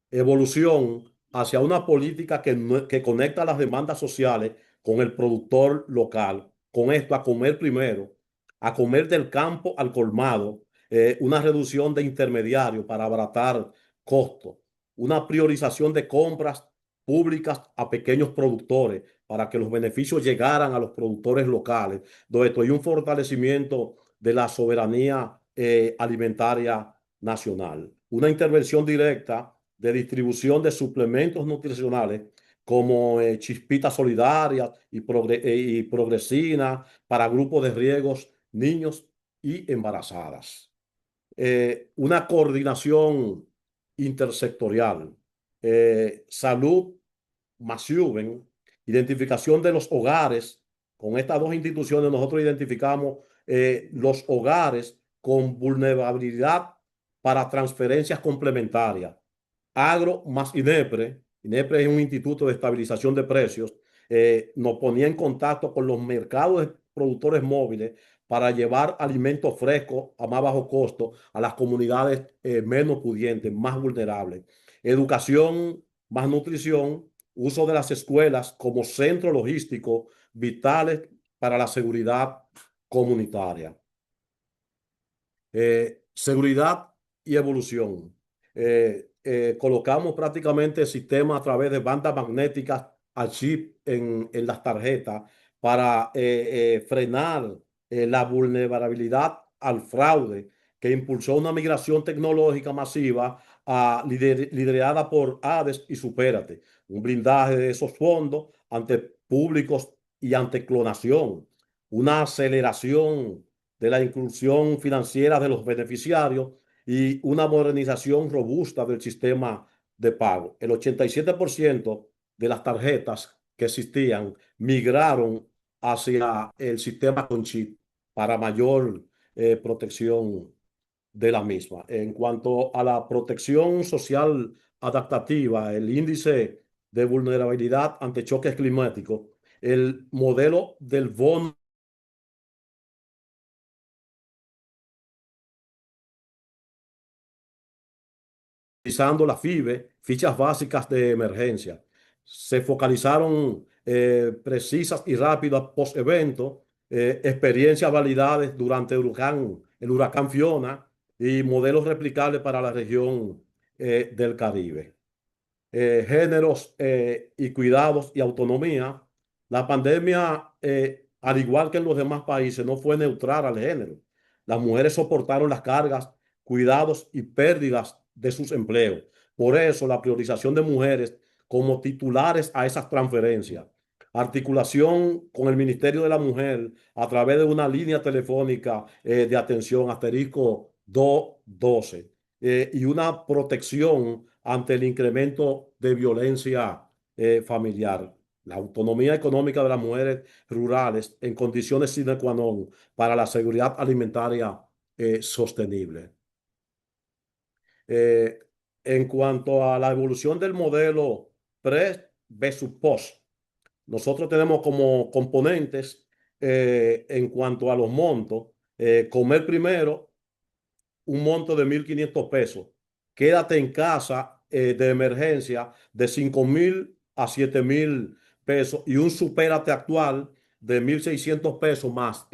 Evolución hacia una política que conecta las demandas sociales con el productor local. Con esto, a comer primero, a comer del campo al colmado, una reducción de intermediarios para abaratar costos, una priorización de compras públicas a pequeños productores para que los beneficios llegaran a los productores locales, y un fortalecimiento de la soberanía alimentaria nacional. Una intervención directa de distribución de suplementos nutricionales como Chispita Solidaria y Progresina para grupos de riesgos, niños y embarazadas. Una coordinación intersectorial, salud, Masiuben, identificación de los hogares. Con estas dos instituciones nosotros identificamos los hogares con vulnerabilidad para transferencias complementarias. Agro más INEPRE. INEPRE es un instituto de estabilización de precios. Nos ponía en contacto con los mercados de productores móviles para llevar alimentos frescos a más bajo costo a las comunidades menos pudientes, más vulnerables. Educación, más nutrición, uso de las escuelas como centro logístico vitales para la seguridad comunitaria. Seguridad y evolución. Colocamos prácticamente el sistema a través de bandas magnéticas al chip en las tarjetas para frenar la vulnerabilidad al fraude que impulsó una migración tecnológica masiva liderada por ADES y Supérate, un blindaje de esos fondos ante públicos y ante clonación, una aceleración de la inclusión financiera de los beneficiarios y una modernización robusta del sistema de pago. El 87% de las tarjetas que existían migraron hacia el sistema con chip para mayor protección de la misma. En cuanto a la protección social adaptativa, el índice de vulnerabilidad ante choques climáticos, el modelo del bono utilizando la FIBE, fichas básicas de emergencia. Se focalizaron precisas y rápidas post-evento, experiencias validadas durante el huracán Fiona y modelos replicables para la región del Caribe. Géneros y cuidados y autonomía. La pandemia, al igual que en los demás países, no fue neutral al género. Las mujeres soportaron las cargas, cuidados y pérdidas de sus empleos. Por eso, la priorización de mujeres como titulares a esas transferencias. Articulación con el Ministerio de la Mujer a través de una línea telefónica de atención asterisco 212 y una protección ante el incremento de violencia familiar. La autonomía económica de las mujeres rurales en condiciones sine qua non para la seguridad alimentaria sostenible. Eh, en cuanto a la evolución del modelo pre versus post, nosotros tenemos como componentes en cuanto a los montos, comer primero, un monto de 1.500 pesos. Quédate en casa de emergencia de 5.000 a 7.000 pesos y un supérate actual de 1.600 pesos más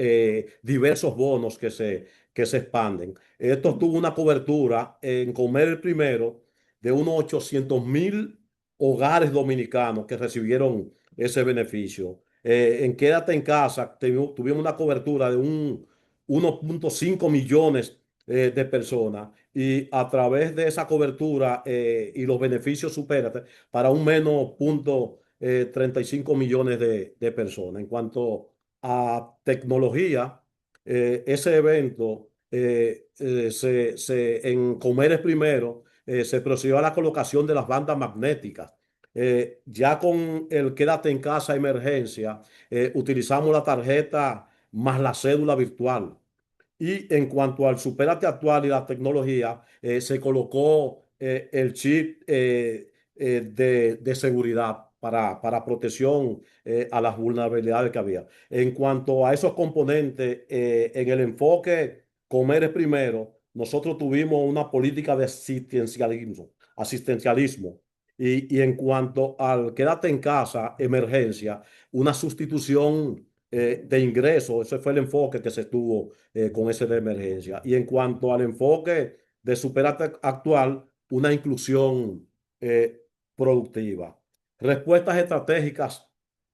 diversos bonos que se expanden. Esto tuvo una cobertura en comer el primero de unos 800.000 hogares dominicanos que recibieron ese beneficio. En Quédate en casa tuvimos una cobertura de 1.5 millones de personas y a través de esa cobertura y los beneficios supérate para un menos punto 35 millones de personas. En cuanto a tecnología, ese evento en Comer es Primero se procedió a la colocación de las bandas magnéticas. Ya con el Quédate en Casa Emergencia, utilizamos la tarjeta más la cédula virtual. Y en cuanto al Supérate actual y la tecnología, se colocó el chip de seguridad para protección a las vulnerabilidades que había. En cuanto a esos componentes, en el enfoque Comer es Primero, nosotros tuvimos una política de asistencialismo. Y en cuanto al Quédate en Casa, emergencia, una sustitución de ingresos, ese fue el enfoque que se tuvo con ese de emergencia. Y en cuanto al enfoque de Superate actual, una inclusión productiva. Respuestas estratégicas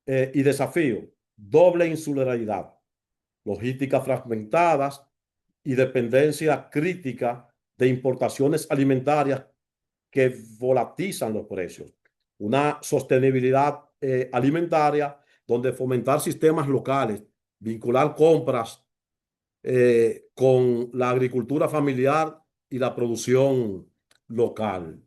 y desafíos. Doble insularidad, logísticas fragmentadas y dependencia crítica de importaciones alimentarias que volatilizan los precios. Una sostenibilidad alimentaria donde fomentar sistemas locales, vincular compras con la agricultura familiar y la producción local.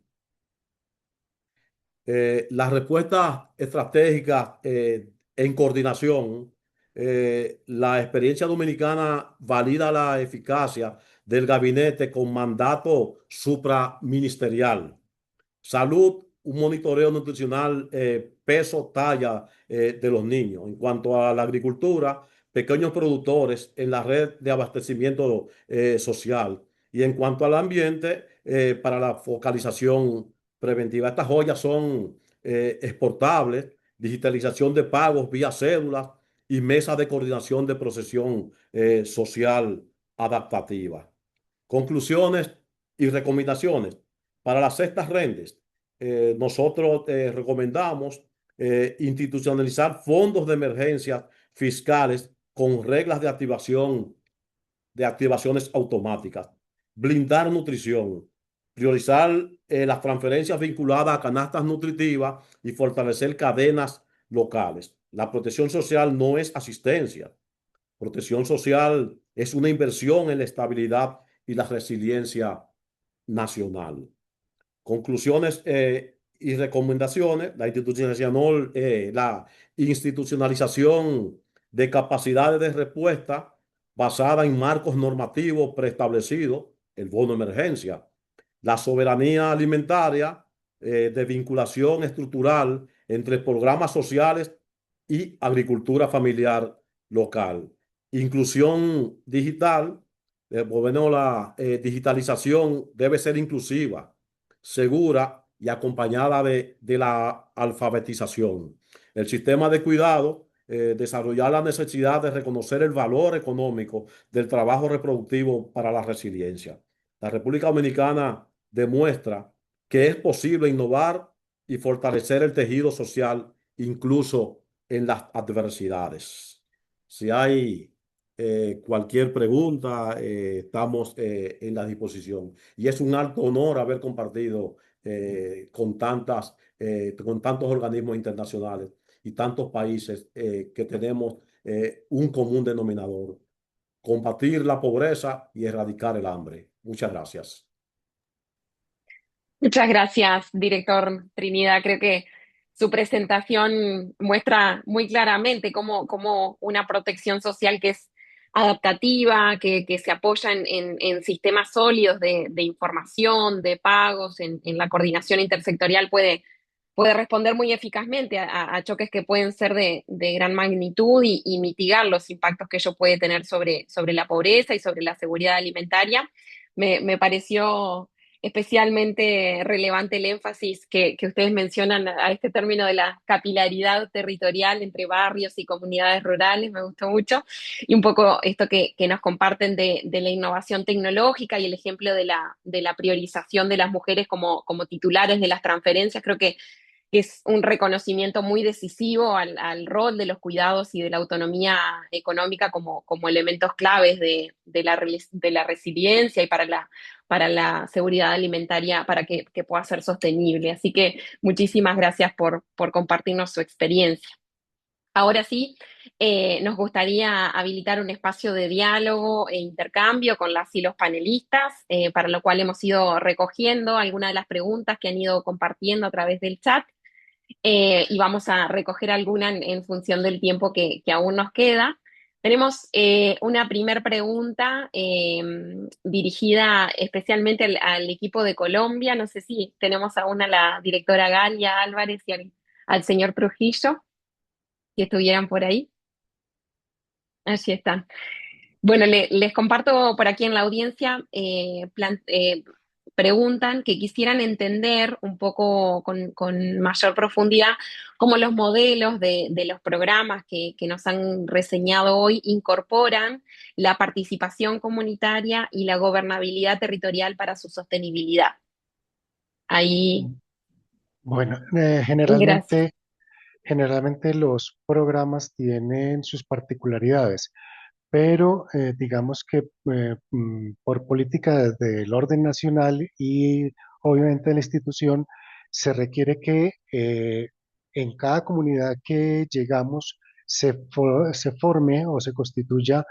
Las respuestas estratégicas en coordinación, la experiencia dominicana valida la eficacia del gabinete con mandato supraministerial. Salud, un monitoreo nutricional, peso, talla de los niños. En cuanto a la agricultura, pequeños productores en la red de abastecimiento social. Y en cuanto al ambiente, para la focalización preventiva, estas joyas son exportables, digitalización de pagos vía cédulas y mesas de coordinación de procesión social adaptativa. Conclusiones y recomendaciones. Para las sextas rendes, nosotros recomendamos institucionalizar fondos de emergencia fiscales con reglas de activación de activaciones automáticas, blindar nutrición, priorizar las transferencias vinculadas a canastas nutritivas y fortalecer cadenas locales. La protección social no es asistencia. Protección social es una inversión en la estabilidad y la resiliencia nacional. Conclusiones y recomendaciones. La institucionalización de capacidades de respuesta basada en marcos normativos preestablecidos, el bono de emergencia. La soberanía alimentaria de vinculación estructural entre programas sociales y agricultura familiar local. Inclusión digital. Bueno, la digitalización debe ser inclusiva, segura y acompañada de la alfabetización. El sistema de cuidado, desarrollar la necesidad de reconocer el valor económico del trabajo reproductivo para la resiliencia. La República Dominicana demuestra que es posible innovar y fortalecer el tejido social incluso en las adversidades. Si hay cualquier pregunta, estamos en la disposición. Y es un alto honor haber compartido con tantos organismos internacionales y tantos países que tenemos un común denominador: combatir la pobreza y erradicar el hambre. Muchas gracias. Muchas gracias, director Trinidad. Creo que su presentación muestra muy claramente cómo una protección social que es adaptativa, que se apoya en sistemas sólidos de información, de pagos, en la coordinación intersectorial puede responder muy eficazmente a choques que pueden ser de gran magnitud y mitigar los impactos que ello puede tener sobre la pobreza y sobre la seguridad alimentaria. Me pareció especialmente relevante el énfasis que ustedes mencionan a este término de la capilaridad territorial entre barrios y comunidades rurales, me gustó mucho, y un poco esto que nos comparten de la innovación tecnológica y el ejemplo de la priorización de las mujeres como titulares de las transferencias. Creo que es un reconocimiento muy decisivo al rol de los cuidados y de la autonomía económica como elementos claves de la resiliencia y para la seguridad alimentaria, para que pueda ser sostenible. Así que muchísimas gracias por compartirnos su experiencia. Ahora sí, nos gustaría habilitar un espacio de diálogo e intercambio con las y los panelistas, para lo cual hemos ido recogiendo algunas de las preguntas que han ido compartiendo a través del chat. Y vamos a recoger alguna en función del tiempo que aún nos queda. Tenemos una primera pregunta dirigida especialmente al equipo de Colombia. No sé si tenemos aún a la directora Galia Álvarez y al señor Trujillo, si estuvieran por ahí. Allí están. Bueno, les comparto por aquí en la audiencia, preguntan que quisieran entender un poco con mayor profundidad cómo los modelos de los programas que nos han reseñado hoy incorporan la participación comunitaria y la gobernabilidad territorial para su sostenibilidad. Ahí, Bueno, gracias. generalmente los programas tienen sus particularidades, pero digamos que por política del orden nacional y obviamente de la institución, se requiere que en cada comunidad que llegamos se forme o se constituya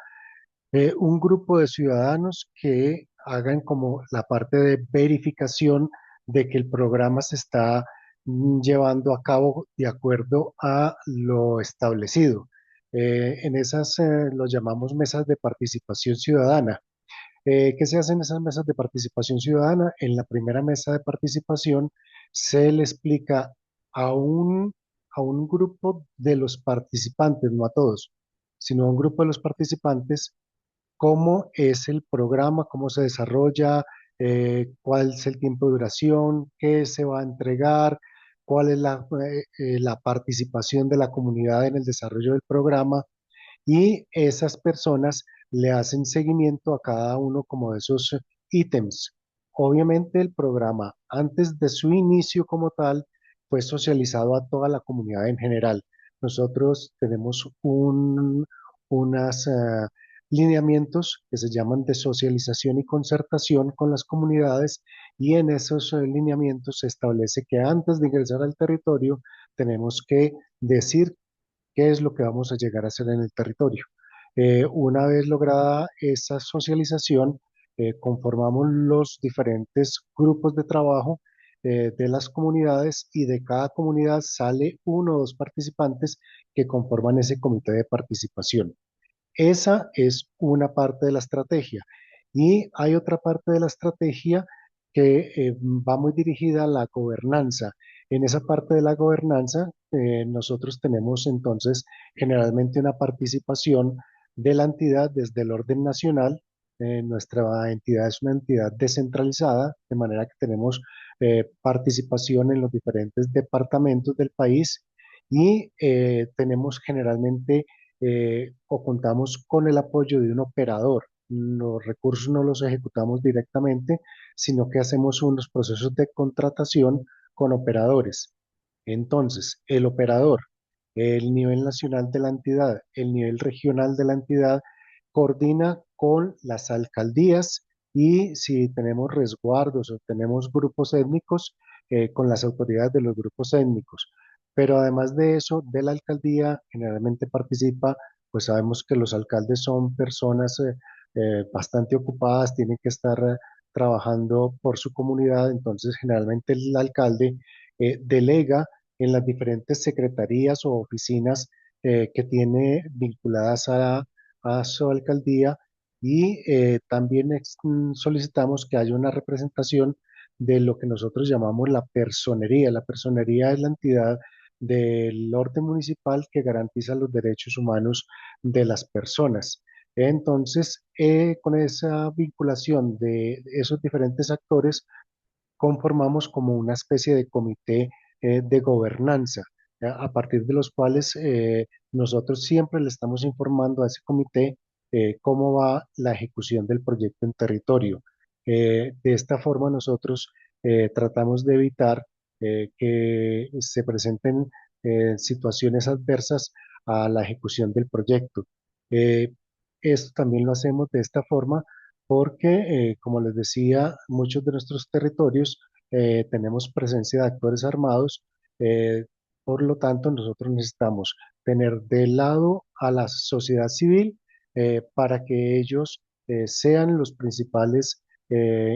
un grupo de ciudadanos que hagan como la parte de verificación de que el programa se está llevando a cabo de acuerdo a lo establecido. En esas los llamamos mesas de participación ciudadana. ¿Qué se hace en esas mesas de participación ciudadana? En la primera mesa de participación se le explica a un grupo de los participantes, no a todos, sino a un grupo de los participantes cómo es el programa, cómo se desarrolla, cuál es el tiempo de duración, qué se va a entregar, cuál es la participación de la comunidad en el desarrollo del programa y esas personas le hacen seguimiento a cada uno como de esos ítems. Obviamente el programa antes de su inicio como tal fue socializado a toda la comunidad en general. Nosotros tenemos unas lineamientos que se llaman de socialización y concertación con las comunidades y en esos lineamientos se establece que antes de ingresar al territorio tenemos que decir qué es lo que vamos a llegar a hacer en el territorio. Una vez lograda esa socialización, conformamos los diferentes grupos de trabajo de las comunidades y de cada comunidad sale uno o dos participantes que conforman ese comité de participación. Esa es una parte de la estrategia. Y hay otra parte de la estrategia que va muy dirigida a la gobernanza. En esa parte de la gobernanza, nosotros tenemos entonces generalmente una participación de la entidad desde el orden nacional. Nuestra entidad es una entidad descentralizada, de manera que tenemos participación en los diferentes departamentos del país y tenemos generalmente o contamos con el apoyo de un operador. Los recursos no los ejecutamos directamente, sino que hacemos unos procesos de contratación con operadores. Entonces, el operador, el nivel nacional de la entidad, el nivel regional de la entidad, coordina con las alcaldías y si tenemos resguardos o tenemos grupos étnicos, con las autoridades de los grupos étnicos. Pero además de eso, de la alcaldía generalmente participa, pues sabemos que los alcaldes son personas bastante ocupadas, tienen que estar trabajando por su comunidad, entonces generalmente el alcalde delega en las diferentes secretarías o oficinas que tiene vinculadas a su alcaldía y también solicitamos que haya una representación de lo que nosotros llamamos la personería. La personería es la entidad del orden municipal que garantiza los derechos humanos de las personas. Entonces, con esa vinculación de esos diferentes actores, conformamos como una especie de comité de gobernanza, a partir de los cuales nosotros siempre le estamos informando a ese comité cómo va la ejecución del proyecto en territorio. De esta forma nosotros tratamos de evitar que se presenten situaciones adversas a la ejecución del proyecto. Eh, Esto también lo hacemos de esta forma porque, como les decía, muchos de nuestros territorios tenemos presencia de actores armados, eh, por lo tanto nosotros necesitamos tener de lado a la sociedad civil para que ellos sean los principales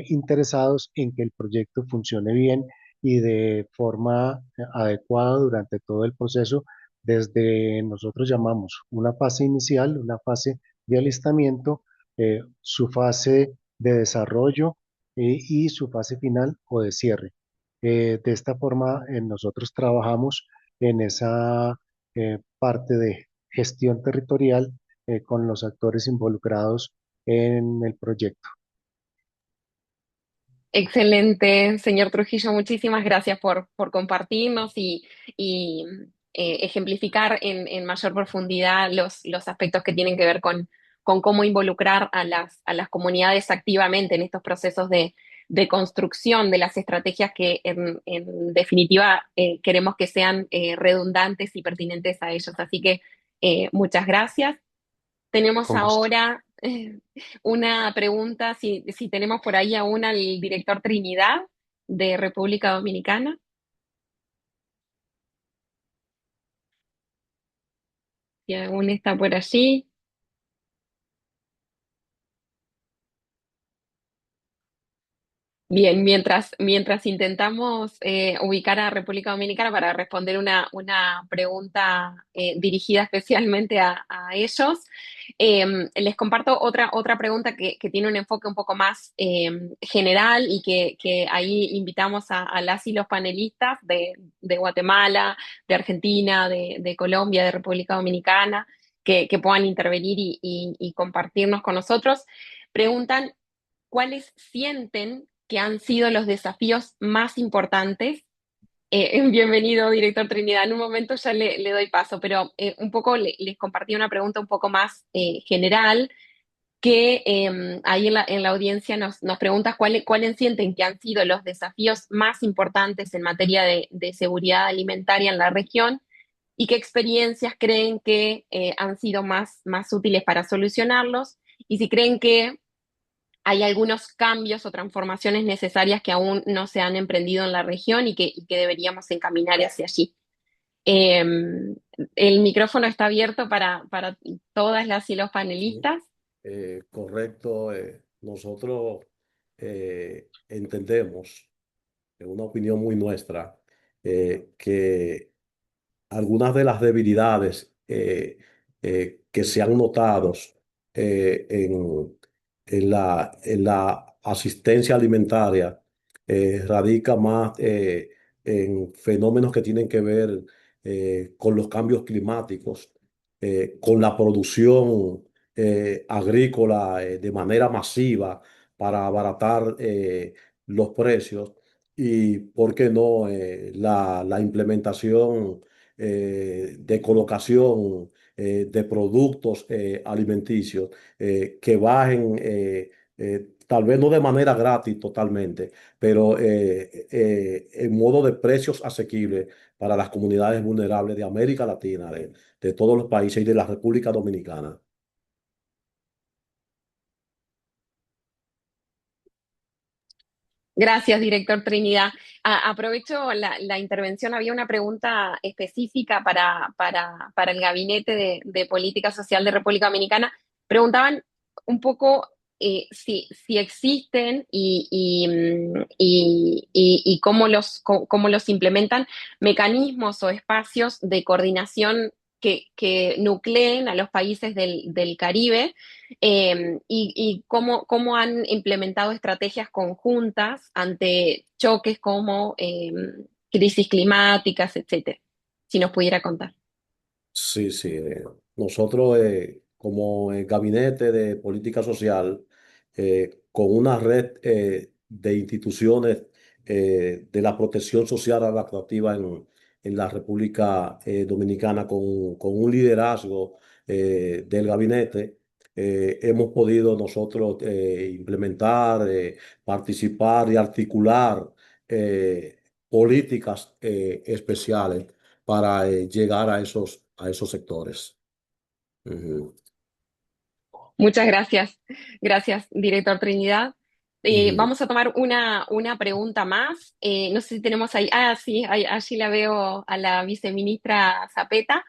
interesados en que el proyecto funcione bien y de forma adecuada durante todo el proceso, desde nosotros llamamos una fase inicial, una fase de alistamiento, su fase de desarrollo y su fase final o de cierre. De esta forma, nosotros trabajamos en esa parte de gestión territorial con los actores involucrados en el proyecto. Excelente, señor Trujillo, muchísimas gracias por compartirnos y ejemplificar en mayor profundidad los aspectos que tienen que ver con cómo involucrar a las comunidades activamente en estos procesos de construcción de las estrategias que en definitiva queremos que sean redundantes y pertinentes a ellos. Así que muchas gracias. Tenemos Con gusto. ahora una pregunta, si tenemos por ahí aún al director Trinidad de República Dominicana. Si aún está por allí. Bien, mientras intentamos ubicar a República Dominicana para responder una pregunta dirigida especialmente a ellos, les comparto otra pregunta que tiene un enfoque un poco más general y que ahí invitamos a las y los panelistas de Guatemala, de Argentina, de Colombia, de República Dominicana, que puedan intervenir y compartirnos con nosotros. Preguntan cuáles sienten que han sido los desafíos más importantes. Bienvenido, director Trinidad. En un momento ya le doy paso, pero un poco les compartí una pregunta un poco más general que ahí en la audiencia nos pregunta cuáles sienten que han sido los desafíos más importantes en materia de seguridad alimentaria en la región y qué experiencias creen que han sido más útiles para solucionarlos y si creen que hay algunos cambios o transformaciones necesarias que aún no se han emprendido en la región y que deberíamos encaminar hacia allí. Eh, el micrófono está abierto para todas las y los Sí, panelistas. correcto. Nosotros entendemos, es una opinión muy nuestra, que algunas de las debilidades que se han notado en la asistencia alimentaria radica más en fenómenos que tienen que ver con los cambios climáticos, con la producción agrícola de manera masiva para abaratar los precios y, ¿por qué no?, la implementación de colocación de productos alimenticios que bajen, tal vez no de manera gratis totalmente, pero en modo de precios asequibles para las comunidades vulnerables de América Latina, de todos los países y de la República Dominicana. Gracias, director Trinidad. Aprovecho la intervención. Había una pregunta específica para el Gabinete de Política Social de República Dominicana. Preguntaban un poco si existen y cómo los implementan mecanismos o espacios de coordinación que nucleen a los países del Caribe y cómo han implementado estrategias conjuntas ante choques como crisis climáticas, etcétera. Si nos pudiera contar. Sí, sí. Nosotros, como Gabinete de Política Social, con una red de instituciones de la protección social adaptativa en la República Dominicana, con un liderazgo del gabinete, hemos podido nosotros implementar, participar y articular políticas especiales para llegar a esos sectores. Ujú. Muchas gracias. Gracias, director Trinidad. Ujú. Vamos a tomar una pregunta más. No sé si tenemos ahí. Sí, allí la veo a la viceministra Zapeta.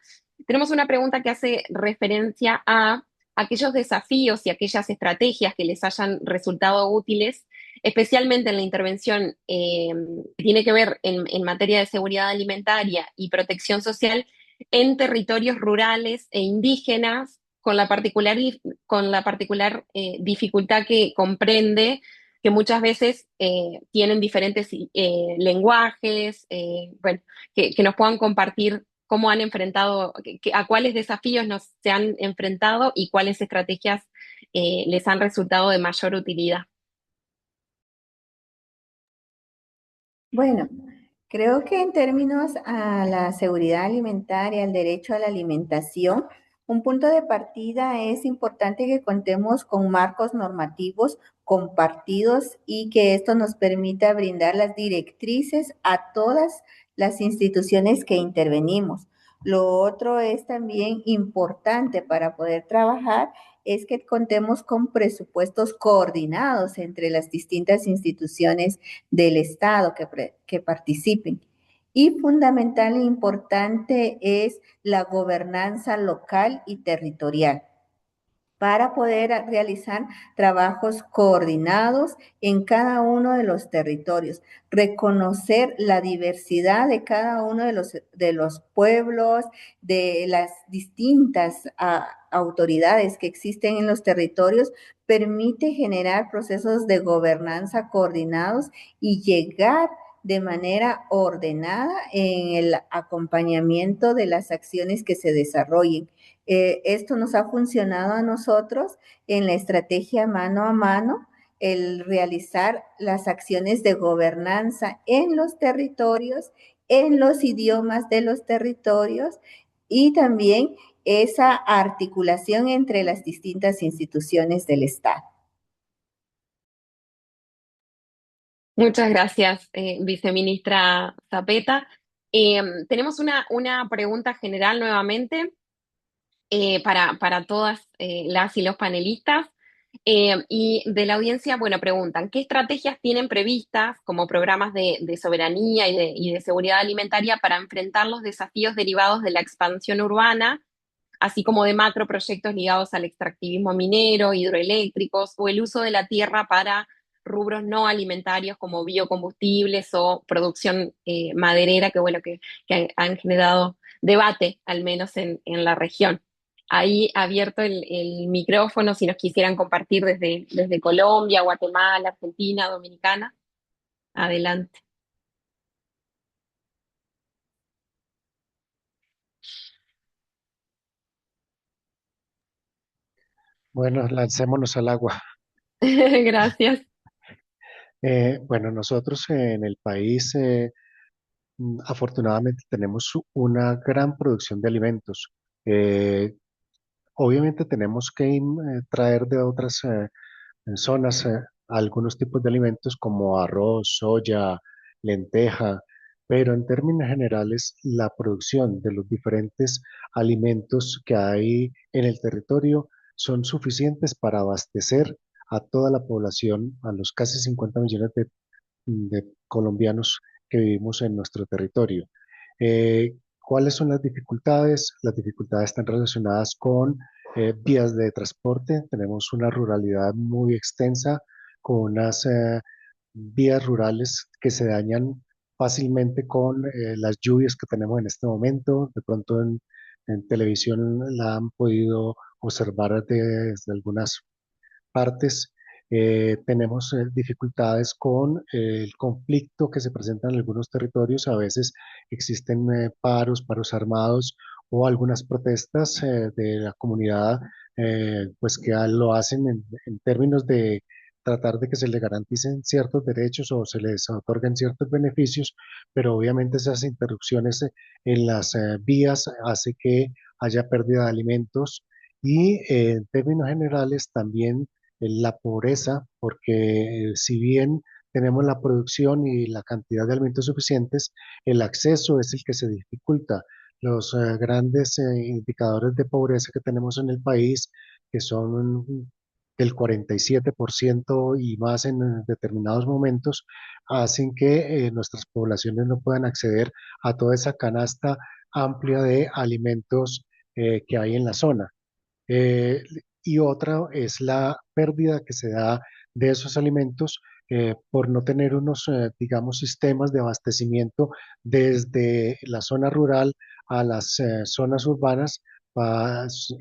Tenemos una pregunta que hace referencia a aquellos desafíos y aquellas estrategias que les hayan resultado útiles, especialmente en la intervención que tiene que ver en materia de seguridad alimentaria y protección social en territorios rurales e indígenas con la particular dificultad que comprende que muchas veces tienen diferentes lenguajes, bueno, que nos puedan compartir cómo han enfrentado, a cuáles desafíos se han enfrentado y cuáles estrategias les han resultado de mayor utilidad. Bueno, creo que en términos a la seguridad alimentaria, el derecho a la alimentación, un punto de partida es importante que contemos con marcos normativos compartidos y que esto nos permita brindar las directrices a todas las instituciones que intervenimos. Lo otro es también importante para poder trabajar es que contemos con presupuestos coordinados entre las distintas instituciones del Estado que participen. Y fundamental e importante es la gobernanza local y territorial para poder realizar trabajos coordinados en cada uno de los territorios, reconocer la diversidad de cada uno de los pueblos, de las distintas autoridades que existen en los territorios, permite generar procesos de gobernanza coordinados y llegar de manera ordenada en el acompañamiento de las acciones que se desarrollen. Esto nos ha funcionado a nosotros en la estrategia mano a mano, el realizar las acciones de gobernanza en los territorios, en los idiomas de los territorios y también esa articulación entre las distintas instituciones del Estado. Muchas gracias, viceministra Zapeta. Tenemos una pregunta general nuevamente para todas las y los panelistas. Y de la audiencia, bueno, preguntan, ¿qué estrategias tienen previstas como programas de soberanía y de seguridad alimentaria para enfrentar los desafíos derivados de la expansión urbana, así como de macroproyectos ligados al extractivismo minero, hidroeléctricos o el uso de la tierra para rubros no alimentarios como biocombustibles o producción maderera, que bueno, que han generado debate, al menos en la región? Ahí abierto el micrófono si nos quisieran compartir desde Colombia, Guatemala, Argentina, Dominicana. Adelante. Bueno, lancémonos al agua. Gracias. Bueno, nosotros en el país afortunadamente tenemos una gran producción de alimentos. Eh, Obviamente tenemos que traer de otras en zonas algunos tipos de alimentos como arroz, soya, lenteja, pero en términos generales la producción de los diferentes alimentos que hay en el territorio son suficientes para abastecer a toda la población, a los casi 50 millones de colombianos que vivimos en nuestro territorio. ¿Cuáles son las dificultades? Las dificultades están relacionadas con vías de transporte. Tenemos una ruralidad muy extensa con unas vías rurales que se dañan fácilmente con las lluvias que tenemos en este momento. De pronto en televisión la han podido observar desde algunas partes. Tenemos dificultades con el conflicto que se presenta en algunos territorios. A veces existen paros armados o algunas protestas de la comunidad, pues que lo hacen en términos de tratar de que se le garanticen ciertos derechos o se les otorguen ciertos beneficios, pero obviamente esas interrupciones en las vías hace que haya pérdida de alimentos y en términos generales también la pobreza, porque si bien tenemos la producción y la cantidad de alimentos suficientes, el acceso es el que se dificulta. Los grandes indicadores de pobreza que tenemos en el país, que son del 47% y más en determinados momentos, hacen que nuestras poblaciones no puedan acceder a toda esa canasta amplia de alimentos que hay en la zona. Eh, y otra es la pérdida que se da de esos alimentos por no tener unos, digamos, sistemas de abastecimiento desde la zona rural a las zonas urbanas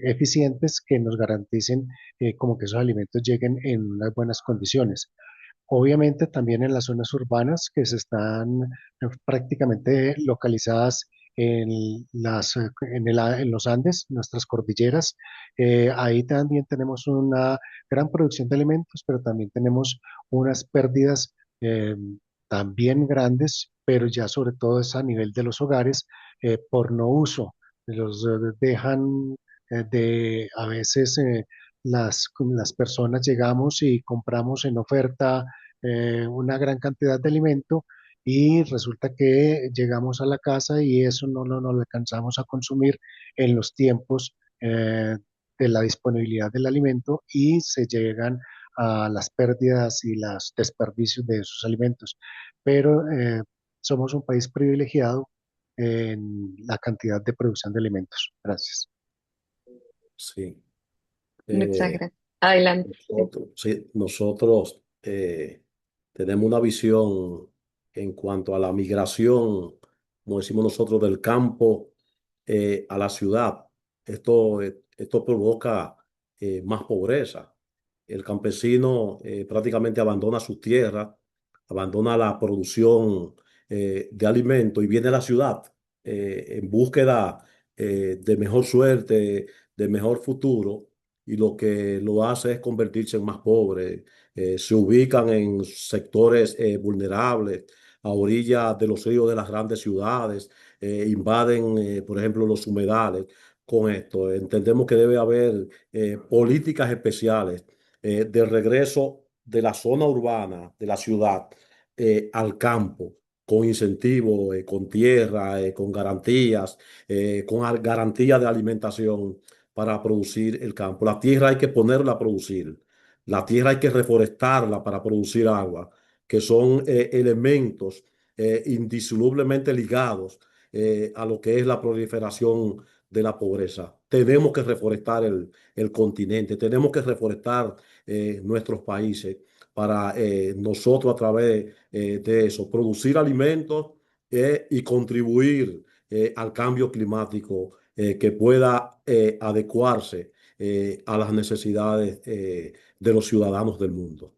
eficientes que nos garanticen como que esos alimentos lleguen en unas buenas condiciones. Obviamente también en las zonas urbanas que se están prácticamente localizadas en los Andes, nuestras cordilleras. Ahí también tenemos una gran producción de alimentos, pero también tenemos unas pérdidas también grandes, pero ya sobre todo es a nivel de los hogares por no uso. Los dejan a veces las personas llegamos y compramos en oferta una gran cantidad de alimento y resulta que llegamos a la casa y eso no lo alcanzamos a consumir en los tiempos de la disponibilidad del alimento y se llegan a las pérdidas y los desperdicios de esos alimentos. Pero somos un país privilegiado en la cantidad de producción de alimentos. Gracias. Sí. Muchas Eh, gracias. Adelante. nosotros tenemos una visión en cuanto a la migración, como decimos nosotros, del campo a la ciudad. Esto provoca más pobreza. El campesino prácticamente abandona su tierra, abandona la producción de alimentos y viene a la ciudad en búsqueda de mejor suerte, de mejor futuro y lo que lo hace es convertirse en más pobres. Se ubican en sectores vulnerables, a orillas de los ríos de las grandes ciudades, invaden, por ejemplo, los humedales. Con esto, entendemos que debe haber políticas especiales de regreso de la zona urbana, de la ciudad, al campo, con incentivos, con tierra, con garantías, garantía de alimentación para producir el campo. La tierra hay que ponerla a producir. La tierra hay que reforestarla para producir agua, que son elementos indisolublemente ligados a lo que es la proliferación de la pobreza. Tenemos que reforestar el continente, tenemos que reforestar nuestros países para nosotros a través de eso, producir alimentos y contribuir al cambio climático que pueda adecuarse a las necesidades de los ciudadanos del mundo.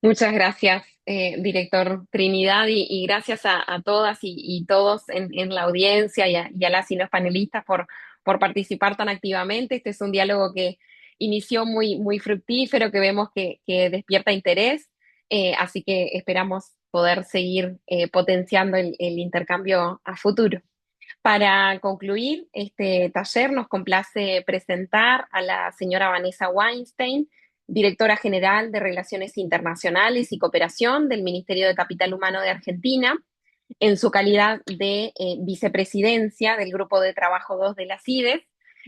Muchas gracias, director Trinidad, y gracias a todas y todos en la audiencia y a las y los panelistas por participar tan activamente. Este es un diálogo que inició muy fructífero, que vemos que despierta interés, así que esperamos poder seguir potenciando el intercambio a futuro. Para concluir este taller, nos complace presentar a la señora Vanessa Weinstein, directora general de Relaciones Internacionales y Cooperación del Ministerio de Capital Humano de Argentina, en su calidad de vicepresidencia del Grupo de Trabajo 2 de la CIDES,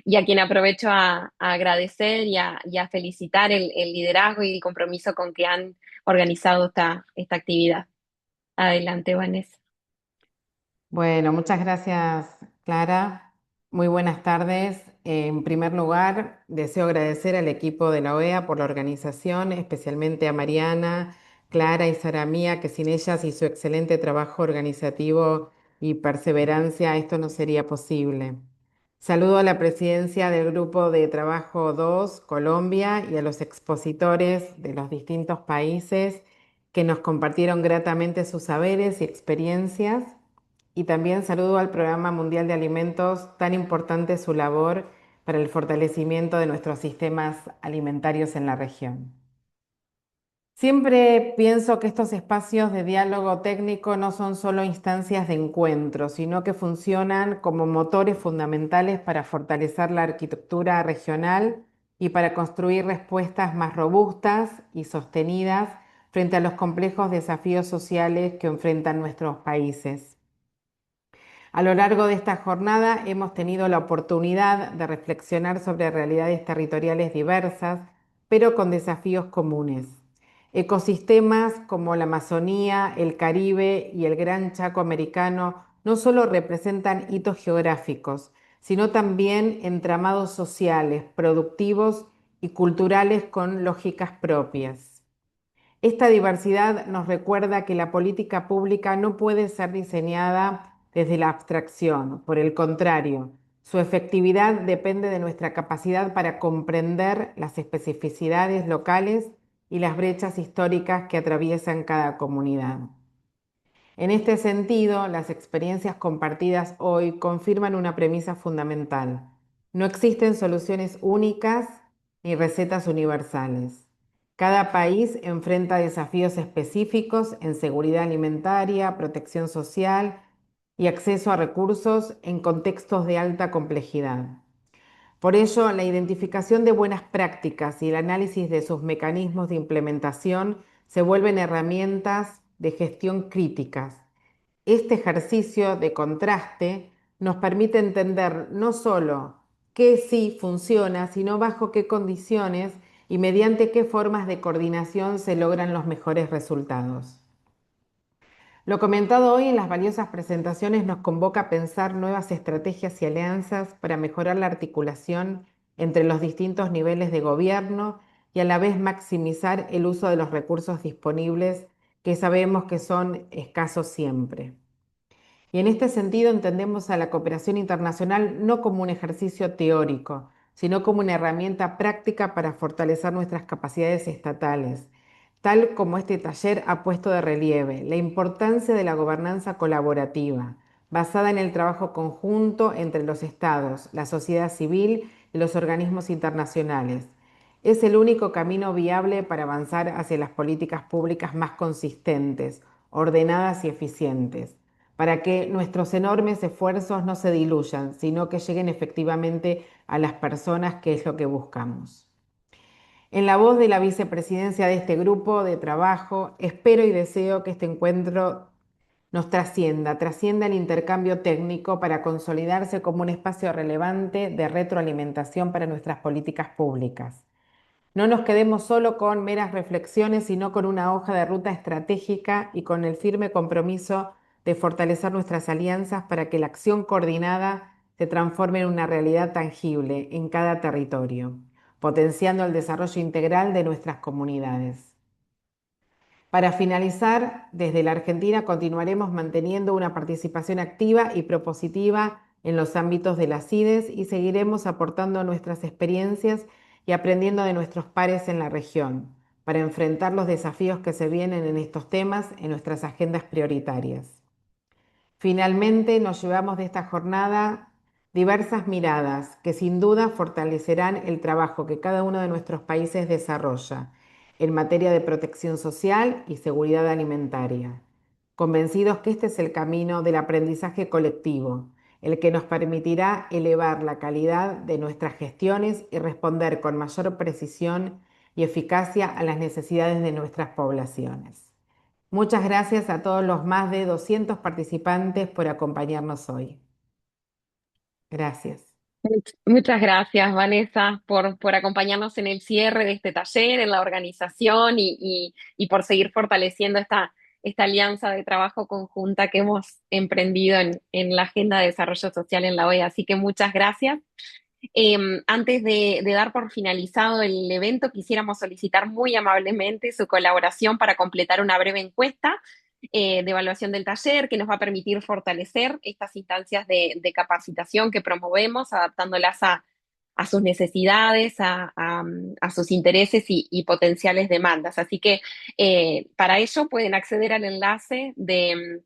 y a quien aprovecho a agradecer y a felicitar el liderazgo y el compromiso con que han organizado esta actividad. Adelante, Vanessa. Bueno, muchas gracias, Clara. Muy buenas tardes. En primer lugar, deseo agradecer al equipo de la OEA por la organización, especialmente a Mariana, Clara y Sara Mía, que sin ellas y su excelente trabajo organizativo y perseverancia, esto no sería posible. Saludo a la presidencia del Grupo de Trabajo 2, Colombia, y a los expositores de los distintos países que nos compartieron gratamente sus saberes y experiencias. Y también saludo al Programa Mundial de Alimentos, tan importante su labor para el fortalecimiento de nuestros sistemas alimentarios en la región. Siempre pienso que estos espacios de diálogo técnico no son solo instancias de encuentro, sino que funcionan como motores fundamentales para fortalecer la arquitectura regional y para construir respuestas más robustas y sostenidas frente a los complejos desafíos sociales que enfrentan nuestros países. A lo largo de esta jornada hemos tenido la oportunidad de reflexionar sobre realidades territoriales diversas, pero con desafíos comunes. Ecosistemas como la Amazonía, el Caribe y el Gran Chaco americano no solo representan hitos geográficos, sino también entramados sociales, productivos y culturales con lógicas propias. Esta diversidad nos recuerda que la política pública no puede ser diseñada desde la abstracción. Por el contrario, su efectividad depende de nuestra capacidad para comprender las especificidades locales y las brechas históricas que atraviesan cada comunidad. En este sentido, las experiencias compartidas hoy confirman una premisa fundamental. No existen soluciones únicas ni recetas universales. Cada país enfrenta desafíos específicos en seguridad alimentaria, protección social y acceso a recursos en contextos de alta complejidad. Por ello, la identificación de buenas prácticas y el análisis de sus mecanismos de implementación se vuelven herramientas de gestión críticas. Este ejercicio de contraste nos permite entender no solo qué sí funciona, sino bajo qué condiciones y mediante qué formas de coordinación se logran los mejores resultados. Lo comentado hoy en las valiosas presentaciones nos convoca a pensar nuevas estrategias y alianzas para mejorar la articulación entre los distintos niveles de gobierno y a la vez maximizar el uso de los recursos disponibles que sabemos que son escasos siempre. Y en este sentido entendemos a la cooperación internacional no como un ejercicio teórico, sino como una herramienta práctica para fortalecer nuestras capacidades estatales, tal como este taller ha puesto de relieve la importancia de la gobernanza colaborativa, basada en el trabajo conjunto entre los estados, la sociedad civil y los organismos internacionales. Es el único camino viable para avanzar hacia las políticas públicas más consistentes, ordenadas y eficientes, para que nuestros enormes esfuerzos no se diluyan, sino que lleguen efectivamente a las personas, que es lo que buscamos. En la voz de la vicepresidencia de este grupo de trabajo, espero y deseo que este encuentro nos trascienda el intercambio técnico para consolidarse como un espacio relevante de retroalimentación para nuestras políticas públicas. No nos quedemos solo con meras reflexiones, sino con una hoja de ruta estratégica y con el firme compromiso de fortalecer nuestras alianzas para que la acción coordinada se transforme en una realidad tangible en cada territorio, potenciando el desarrollo integral de nuestras comunidades. Para finalizar, desde la Argentina continuaremos manteniendo una participación activa y propositiva en los ámbitos de las CIDES y seguiremos aportando nuestras experiencias y aprendiendo de nuestros pares en la región para enfrentar los desafíos que se vienen en estos temas en nuestras agendas prioritarias. Finalmente, nos llevamos de esta jornada diversas miradas que sin duda fortalecerán el trabajo que cada uno de nuestros países desarrolla en materia de protección social y seguridad alimentaria, convencidos que este es el camino del aprendizaje colectivo, el que nos permitirá elevar la calidad de nuestras gestiones y responder con mayor precisión y eficacia a las necesidades de nuestras poblaciones. Muchas gracias a todos los más de 200 participantes por acompañarnos hoy. Gracias. Muchas gracias, Vanessa, por acompañarnos en el cierre de este taller, en la organización y por seguir fortaleciendo esta alianza de trabajo conjunta que hemos emprendido en la Agenda de Desarrollo Social en la OEA. Así que muchas gracias. Antes de dar por finalizado el evento, quisiéramos solicitar muy amablemente su colaboración para completar una breve encuesta de evaluación del taller que nos va a permitir fortalecer estas instancias de capacitación que promovemos, adaptándolas a sus necesidades, a sus intereses y potenciales demandas. Así que para ello pueden acceder al enlace de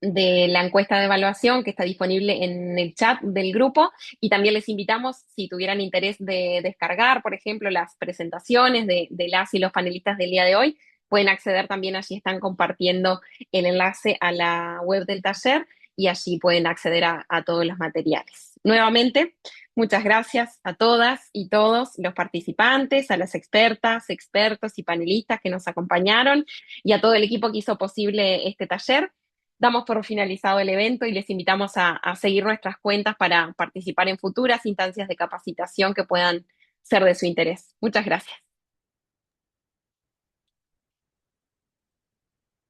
la encuesta de evaluación que está disponible en el chat del grupo, y también les invitamos, si tuvieran interés de descargar, por ejemplo, las presentaciones de las y los panelistas del día de hoy, pueden acceder también, allí están compartiendo el enlace a la web del taller y allí pueden acceder a todos los materiales. Nuevamente, muchas gracias a todas y todos los participantes, a las expertas, expertos y panelistas que nos acompañaron y a todo el equipo que hizo posible este taller. Damos por finalizado el evento y les invitamos a seguir nuestras cuentas para participar en futuras instancias de capacitación que puedan ser de su interés. Muchas gracias.